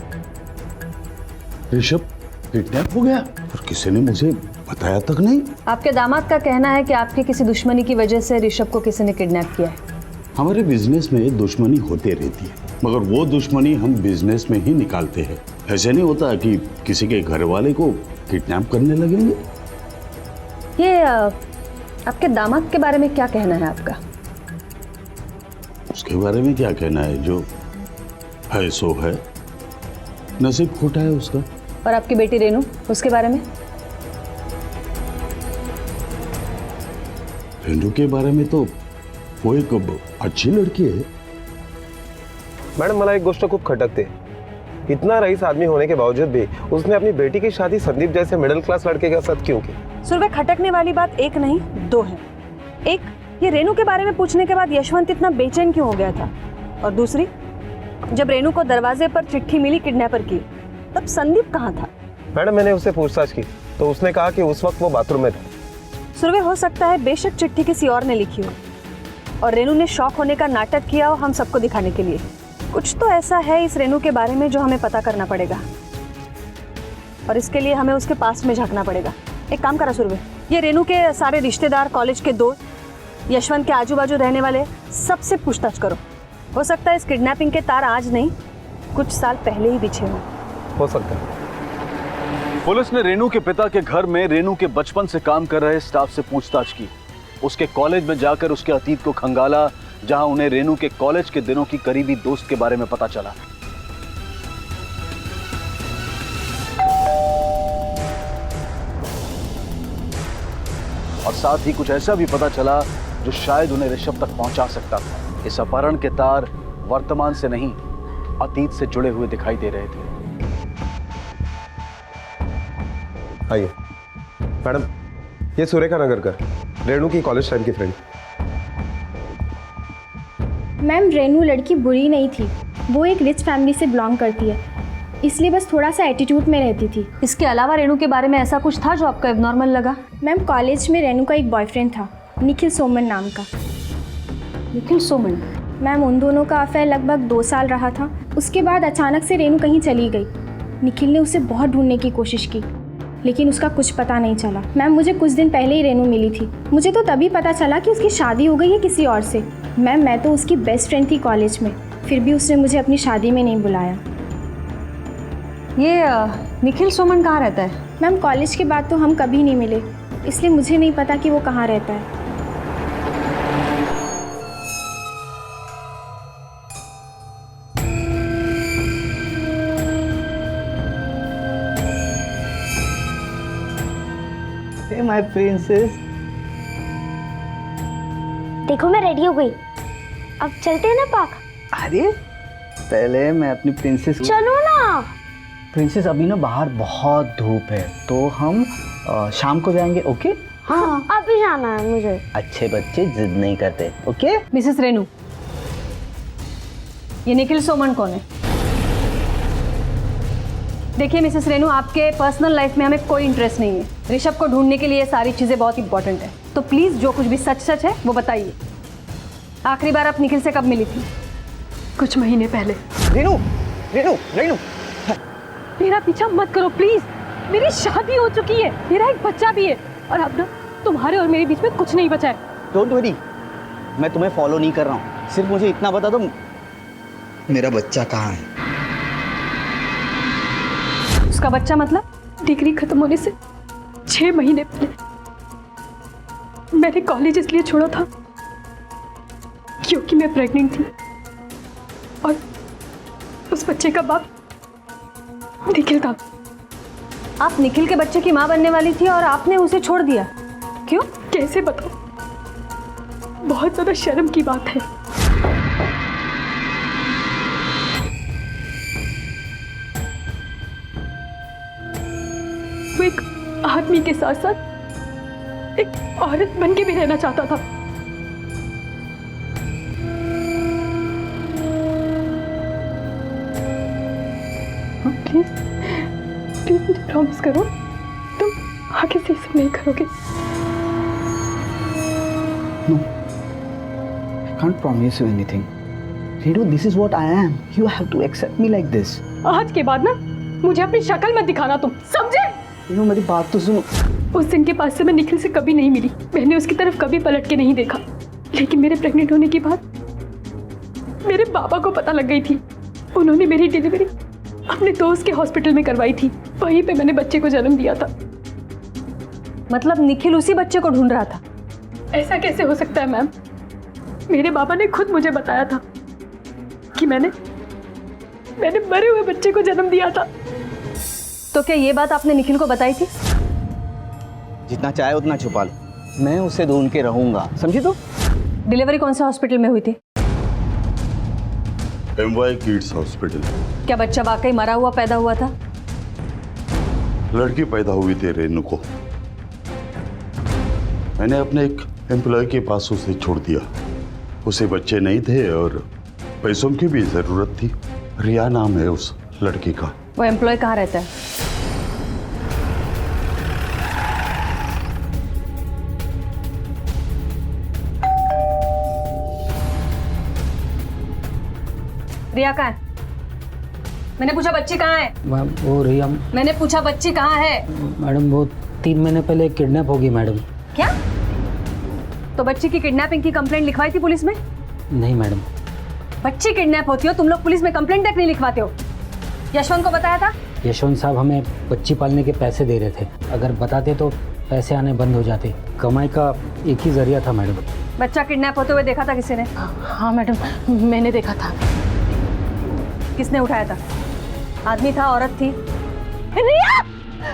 ऋषभ किडनैप हो गया और किसी ने मुझे बताया तक नहीं? आपके दामाद का कहना है कि आपकी किसी दुश्मनी की वजह से ऋषभ को किसी ने किडनैप किया है। हमारे बिजनेस में दुश्मनी होते रहती है, मगर वो दुश्मनी हम बिजनेस में ही निकालते हैं। ऐसे नहीं होता कि किसी के घर वाले को किडनैप करने लगेंगे। ये आपके दामाद के बारे में क्या कहना है आपका? उसके बारे में क्या कहना है? जो है सो है, नसीब खोटा है उसका। और आपकी बेटी रेनू, उसके बारे में? रेनू के बारे में तो वो एक अच्छी लड़की है। मैडम, मला एक गोष्ट खूब खटकते, इतना रईस आदमी होने के बावजूद भी उसने अपनी बेटी की शादी संदीप जैसे मिडिल क्लास लड़के के साथ क्यों की? सुरभि, खटकने वाली बात एक नहीं दो है। एक, ये रेनू के बारे में पूछने के बाद यशवंत इतना बेचैन क्यों हो गया था, और दूसरी, जब रेनू को दरवाजे पर चिट्ठी मिली किडनैपर की, तब संदीप कहाँ था? मैडम, मैंने उससे पूछताछ की तो उसने कहा कि उस वक्त वो बाथरूम में था। सुरभि, हो सकता है बेशक चिट्ठी किसी और ने लिखी हो और रेनू ने शौक होने का नाटक किया हो हम सबको दिखाने के लिए। कुछ तो ऐसा है इस रेनू के बारे में जो हमें पता करना पड़ेगा, और इसके लिए हमें उसके पास में झांकना पड़ेगा। एक काम करा सुरभि, ये रेनू के सारे रिश्तेदार, कॉलेज के दोस्त, यशवंत के आजू बाजू रहने वाले सबसे पूछताछ करो। हो सकता है इस किडनैपिंग के तार आज नहीं, कुछ साल पहले ही बिछे हों। हो सकता है। पुलिस ने रेनू के पिता के घर में रेनू के बचपन से काम कर रहे स्टाफ से पूछताछ की, उसके कॉलेज में जाकर उसके अतीत को खंगाला, जहां उन्हें रेनू के कॉलेज के दिनों की करीबी दोस्त के बारे में पता चला। और साथ ही कुछ ऐसा भी पता चला जो शायद उन्हें ऋषभ तक पहुंचा सकता था। इस अपहरण के तार वर्तमान से नहीं, अतीत से जुड़े हुए दिखाई दे रहे थे। आइए मैडम, ये सुरेखा नगरकर, रेणु की कॉलेज टाइम की फ्रेंड। मैम, रेणु लड़की बुरी नहीं थी, वो एक रिच फैमिली से बिलोंग करती है, इसलिए बस थोड़ा सा एटीट्यूड में रहती थी। इसके अलावा रेणु के बारे में ऐसा कुछ था जो आपको एबनॉर्मल लगा? मैम, कॉलेज में रेणु का एक बॉयफ्रेंड था, निखिल सोमन नाम का। निखिल सोमन? मैम, उन दोनों का अफेयर लगभग 2 साल रहा था। उसके बाद अचानक से रेणु कहीं चली गई। निखिल ने उसे बहुत ढूंढने की कोशिश की, लेकिन उसका कुछ पता नहीं चला। मैम, मुझे कुछ दिन पहले ही रेणु मिली थी। मुझे तो तभी पता चला कि उसकी शादी हो गई है किसी और से। मैम, मैं तो उसकी बेस्ट फ्रेंड थी कॉलेज में, फिर भी उसने मुझे अपनी शादी में नहीं बुलाया। ये निखिल सोमन कहाँ रहता है? मैम, कॉलेज के बाद तो हम कभी नहीं मिले, इसलिए मुझे नहीं पता कि वो कहाँ रहता है। माय प्रिंसेस, देखो मैं रेडी हो गई, अब चलते हैं ना पार्क। अरे पहले मैं अपनी प्रिंसेस। चलो ना। प्रिंसेस, अभी ना बाहर बहुत धूप है, तो हम शाम को जाएंगे। ओके? हाँ, अभी जाना है मुझे। अच्छे बच्चे जिद नहीं करते। ओके? मिसेस रेणु, ये निखिल सोमन कौन है? देखिए मिसेस रेणु, आपके पर्सनल लाइफ में हमें कोई इंटरेस्ट नहीं है। ऋषभ को ढूंढने के लिए ये सारी चीज़ें बहुत इंपॉर्टेंट है, तो प्लीज़ जो कुछ भी सच सच है वो बताइए। आखिरी बार आप निखिल से कब मिली थी? कुछ महीने पहले। रेणु, रेणु, रेणु, मेरा पीछा मत करो प्लीज, मेरी शादी हो चुकी है, मेरा एक बच्चा भी है, और अब ना तुम्हारे और मेरे बीच में कुछ नहीं बचा है। डोंट वरी, मैं तुम्हें फॉलो नहीं कर रहा हूँ, सिर्फ मुझे इतना बता दो, मेरा बच्चा कहाँ है? उसका बच्चा मतलब? डिग्री खत्म होने से 6 महीने पहले मैंने कॉलेज इसलिए छोड़ा था क्योंकि मैं प्रेग्नेंट थी, और उस बच्चे का बाप निखिल था। आप निखिल के बच्चे की माँ बनने वाली थी और आपने उसे छोड़ दिया, क्यों? कैसे बताऊं, बहुत ज्यादा शर्म की बात है। वो एक आदमी के साथ साथ एक औरत बन के भी रहना चाहता था। प्लीज प्लीज मुझे प्रॉमिस करो, तुम आगे से सब नहीं करोगे। No, I can't promise you anything. Redu, this is what I am. You have to accept me like this. आज के बाद ना मुझे अपनी शक्ल मत दिखाना, तुम समझे? Redu, मेरी बात तो सुनो। उस दिन के बाद से मैं निखिल से कभी नहीं मिली, मैंने उसकी तरफ कभी पलट के नहीं देखा, लेकिन मेरे प्रेग्नेंट होने के बाद मेरे पापा को पता लग गई थी। उन्होंने मेरी डिलीवरी अपने दोस्त के हॉस्पिटल में करवाई थी, वहीं पे मैंने बच्चे को जन्म दिया था। मतलब निखिल उसी बच्चे को ढूंढ रहा था? ऐसा कैसे हो सकता है मैम? मेरे पापा ने खुद मुझे बताया था कि मैंने मरे हुए बच्चे को जन्म दिया था। तो क्या ये बात आपने निखिल को बताई थी? जितना चाहे उतना छुपा लो, मैं उसे ढूंढ के रहूंगा, समझी? तो डिलीवरी कौन से हॉस्पिटल में हुई थी? MY kids hospital. क्या बच्चा वाकई मरा हुआ पैदा हुआ था? लड़की पैदा हुई थी रेनू को, मैंने अपने एक एम्प्लॉय के पास उसे छोड़ दिया। उसे बच्चे नहीं थे और पैसों की भी जरूरत थी। रिया नाम है उस लड़की का। वो एम्प्लॉय कहाँ रहता है? रिया कहाँ है? मैंने पूछा बच्ची कहाँ है? मैम वो रिया, मैंने पूछा बच्ची कहाँ है? मैडम वो 3 महीने पहले किडनैप होगी मैडम। क्या? तो बच्ची की किडनैपिंग की कंप्लेंट लिखवाई थी पुलिस में? नहीं मैडम। बच्ची किडनैप होती हो, तुम लोग पुलिस में कंप्लेंट तक नहीं लिखवाते हो। यशवंत को बताया था? यशवंत साहब हमें बच्ची पालने के पैसे दे रहे थे, अगर बताते तो पैसे आने बंद हो जाते। कमाई का एक ही जरिया था मैडम। बच्चा किडनैप होते हुए देखा था किसी ने? हाँ मैडम, मैंने देखा था। किसने उठाया था? आदमी था, औरत थी? रिया!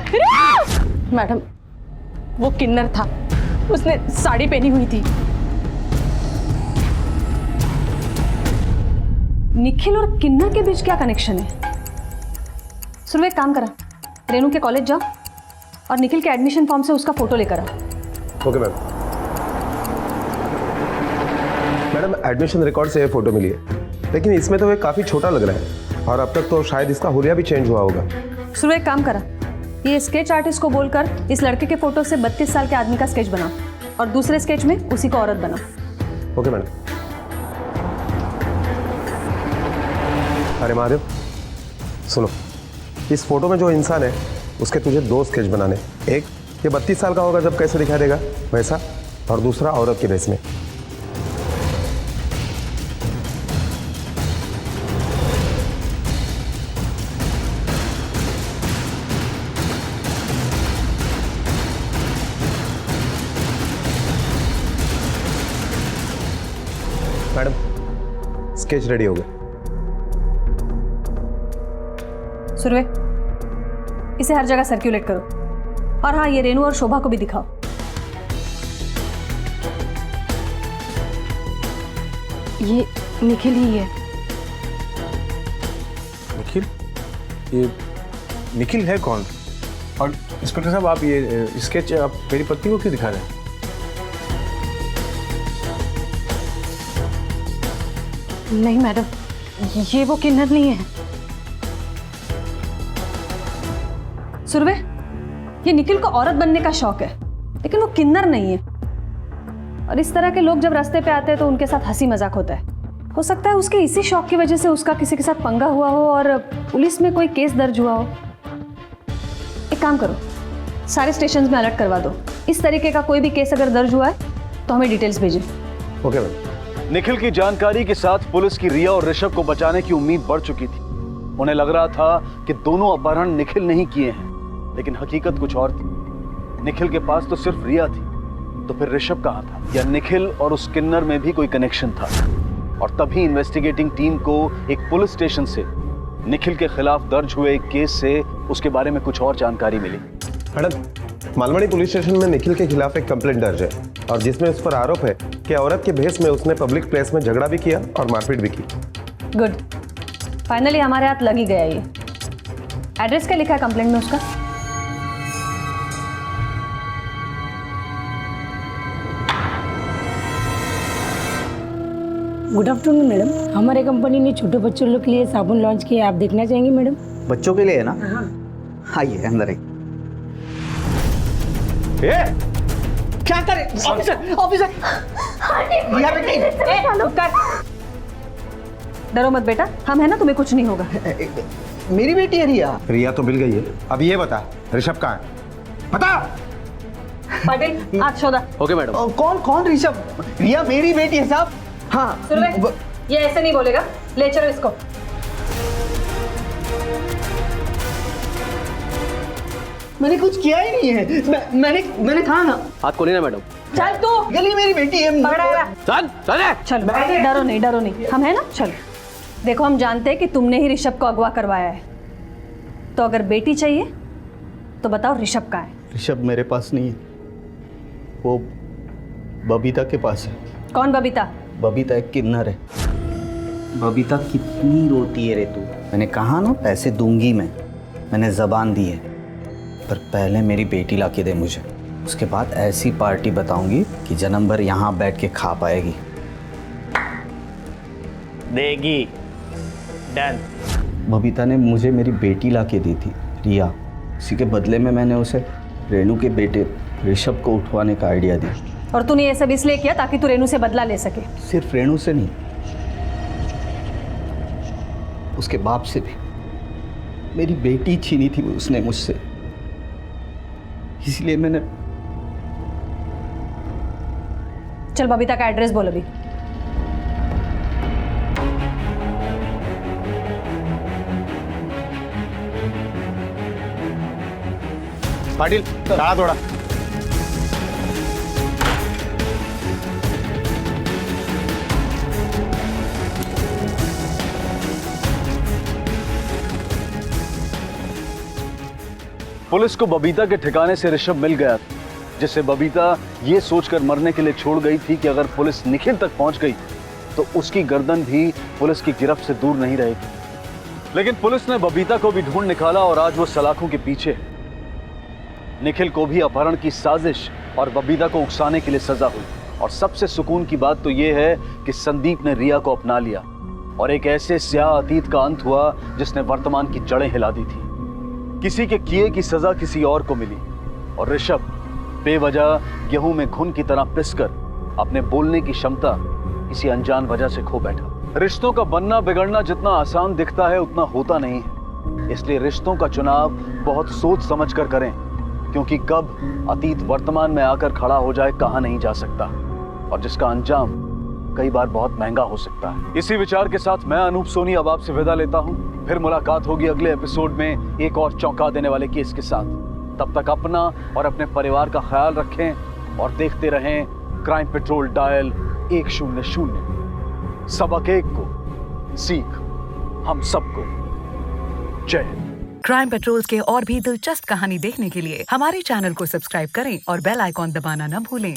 रिया! मैडम, वो किन्नर था, उसने साड़ी पहनी हुई थी। निखिल और किन्नर के बीच क्या कनेक्शन है? सुनो एक काम करा, रेनू के कॉलेज जाओ और निखिल के एडमिशन फॉर्म से उसका फोटो लेकर आओ। Okay ma'am. Madam admission record से ये फोटो मिली है, लेकिन इसमें तो ये काफ़ी छोटा लग रहा है और अब तक तो शायद इसका हुलिया भी चेंज हुआ होगा। सुनो एक काम करा, ये स्केच आर्टिस्ट को बोलकर इस लड़के के फोटो से 32 साल के आदमी का स्केच बनाओ और दूसरे स्केच में उसी को औरत बनाओ। Okay madam. अरे महादेव सुनो, इस फोटो में जो इंसान है उसके तुझे 2 स्केच बनाने, एक ये 32 साल का होगा जब कैसे दिखाई देगा वैसा, और दूसरा औरत के भेस में। मैडम स्केच रेडी हो गया। सुरवे, इसे हर जगह सर्कुलेट करो, और हाँ ये रेनू और शोभा को भी दिखाओ। ये निखिल ही है। निखिल? ये निखिल है कौन? और इंस्पेक्टर साहब आप ये स्केच आप मेरी पत्नी को क्यों दिखा रहे हैं? नहीं मैडम, ये वो किन्नर नहीं है। सुरवे, ये निखिल को औरत बनने का शौक है, लेकिन वो किन्नर नहीं है। और इस तरह के लोग जब रास्ते पे आते हैं तो उनके साथ हंसी मजाक होता है। हो सकता है उसके इसी शौक की वजह से उसका किसी के साथ पंगा हुआ हो और पुलिस में कोई केस दर्ज हुआ हो। एक काम करो, सारे स्टेशंस में अलर्ट करवा दो। इस तरीके का कोई भी केस अगर दर्ज हुआ है तो हमें डिटेल्स भेजें। Okay ma'am. निखिल की जानकारी के साथ पुलिस की रिया और ऋषभ को बचाने की उम्मीद बढ़ चुकी थी। उन्हें लग रहा था कि दोनों अपहरण निखिल नहीं किए हैं, लेकिन हकीकत कुछ और थी। निखिल के पास तो सिर्फ रिया थी, तो फिर ऋषभ कहाँ था? या निखिल और उस किन्नर में भी कोई कनेक्शन था? और तभी इन्वेस्टिगेटिंग टीम को एक पुलिस स्टेशन से निखिल के खिलाफ दर्ज हुए एक केस से उसके बारे में कुछ और जानकारी मिली। मैडम, मालवाड़ी पुलिस स्टेशन में निखिल के खिलाफ एक कंप्लेंट दर्ज है और जिसमें उस पर आरोप है कि औरत के भेस में उसने पब्लिक प्लेस में झगड़ा भी किया और मारपीट भी की। गुड, फाइनली हमारे हाथ लग ही गया ये। एड्रेस क्या लिखा है कंप्लेंट में उसका? गुड आफ्टरनून मैडम, हमारे कंपनी ने छोटे बच्चों लोग के लिए साबुन लॉन्च किया, आप देखना चाहेंगे मैडम? बच्चों के लिए है ना? आइए अंदर आइए। क्या करे ऑफिसर? ऑफिसर डरो मत बेटा, हम है ना, तुम्हें कुछ नहीं होगा। मेरी बेटी है रिया। रिया तो मिल गई है, अब ये बता ऋषभ कहाँ है? बता। पाटिल आज शोधा। Okay madam. कौन कौन ऋषभ? रिया मेरी बेटी है साहब। हाँ ये ऐसे नहीं बोलेगा, ले चलो इसको। मैंने कुछ किया ही नहीं है। मैंने कहा ना। हाथ खोलिए ना मैडम। चल तू, गली मेरी बेटी है। चल डरो नहीं, डरो नहीं, हम है ना। चल देखो, हम जानते हैं कि तुमने ही ऋषभ को अगवा करवाया है, तो अगर बेटी चाहिए तो बताओ ऋषभ कहाँ है? ऋषभ मेरे पास नहीं है, वो बबीता के पास है। कौन बबीता? बबीता एक किन्नर है। बबीता कितनी रोती है रे तू। मैंने कहा ना पैसे दूंगी मैंने जबान दी है, पर पहले मेरी बेटी ला के दे मुझे, उसके बाद ऐसी पार्टी बताऊंगी कि जन्म भर यहाँ बैठ के खा पाएगी। देगी। डन। बबीता ने मुझे मेरी बेटी ला के दी थी रिया, इसी के बदले में मैंने उसे रेनू के बेटे ऋषभ को उठवाने का आइडिया दिया। और तूने ये सब इसलिए किया ताकि तू रेनू से बदला ले सके? सिर्फ रेनू से नहीं, उसके बाप से भी। मेरी बेटी छीनी थी उसने मुझसे, इसलिए मैंने। चल बबीता का एड्रेस बोल अभी। पाटिल ताला तोड़ा। पुलिस को बबीता के ठिकाने से ऋषभ मिल गया था, जिसे बबीता ये सोचकर मरने के लिए छोड़ गई थी कि अगर पुलिस निखिल तक पहुंच गई तो उसकी गर्दन भी पुलिस की गिरफ्त से दूर नहीं रहेगी। लेकिन पुलिस ने बबीता को भी ढूंढ निकाला और आज वो सलाखों के पीछे है। निखिल को भी अपहरण की साजिश और बबीता को उकसाने के लिए सजा हुई। और सबसे सुकून की बात तो ये है कि संदीप ने रिया को अपना लिया और एक ऐसे स्याह अतीत का अंत हुआ जिसने वर्तमान की जड़ें हिला दी थी। किसी के किए की सजा किसी और को मिली और ऋषभ बेवजह गेहूं में घुन की तरह पिसकर अपने बोलने की क्षमता किसी अनजान वजह से खो बैठा। रिश्तों का बनना बिगड़ना जितना आसान दिखता है उतना होता नहीं है, इसलिए रिश्तों का चुनाव बहुत सोच समझ कर करें, क्योंकि कब अतीत वर्तमान में आकर खड़ा हो जाए कहा नहीं जा सकता और जिसका अंजाम कई बार बहुत महंगा हो सकता है। इसी विचार के साथ मैं अनूप सोनी अब आपसे विदा लेता हूं। फिर मुलाकात होगी अगले एपिसोड में एक और चौंका देने वाले केस के साथ। तब तक अपना और अपने परिवार का ख्याल रखें और देखते रहें क्राइम पेट्रोल डायल 100। सबक एक को सीख हम सबको। जय हिंद। क्राइम पेट्रोल के और भी दिलचस्प कहानी देखने के लिए हमारे चैनल को सब्सक्राइब करें और बेल आइकॉन दबाना न भूलें।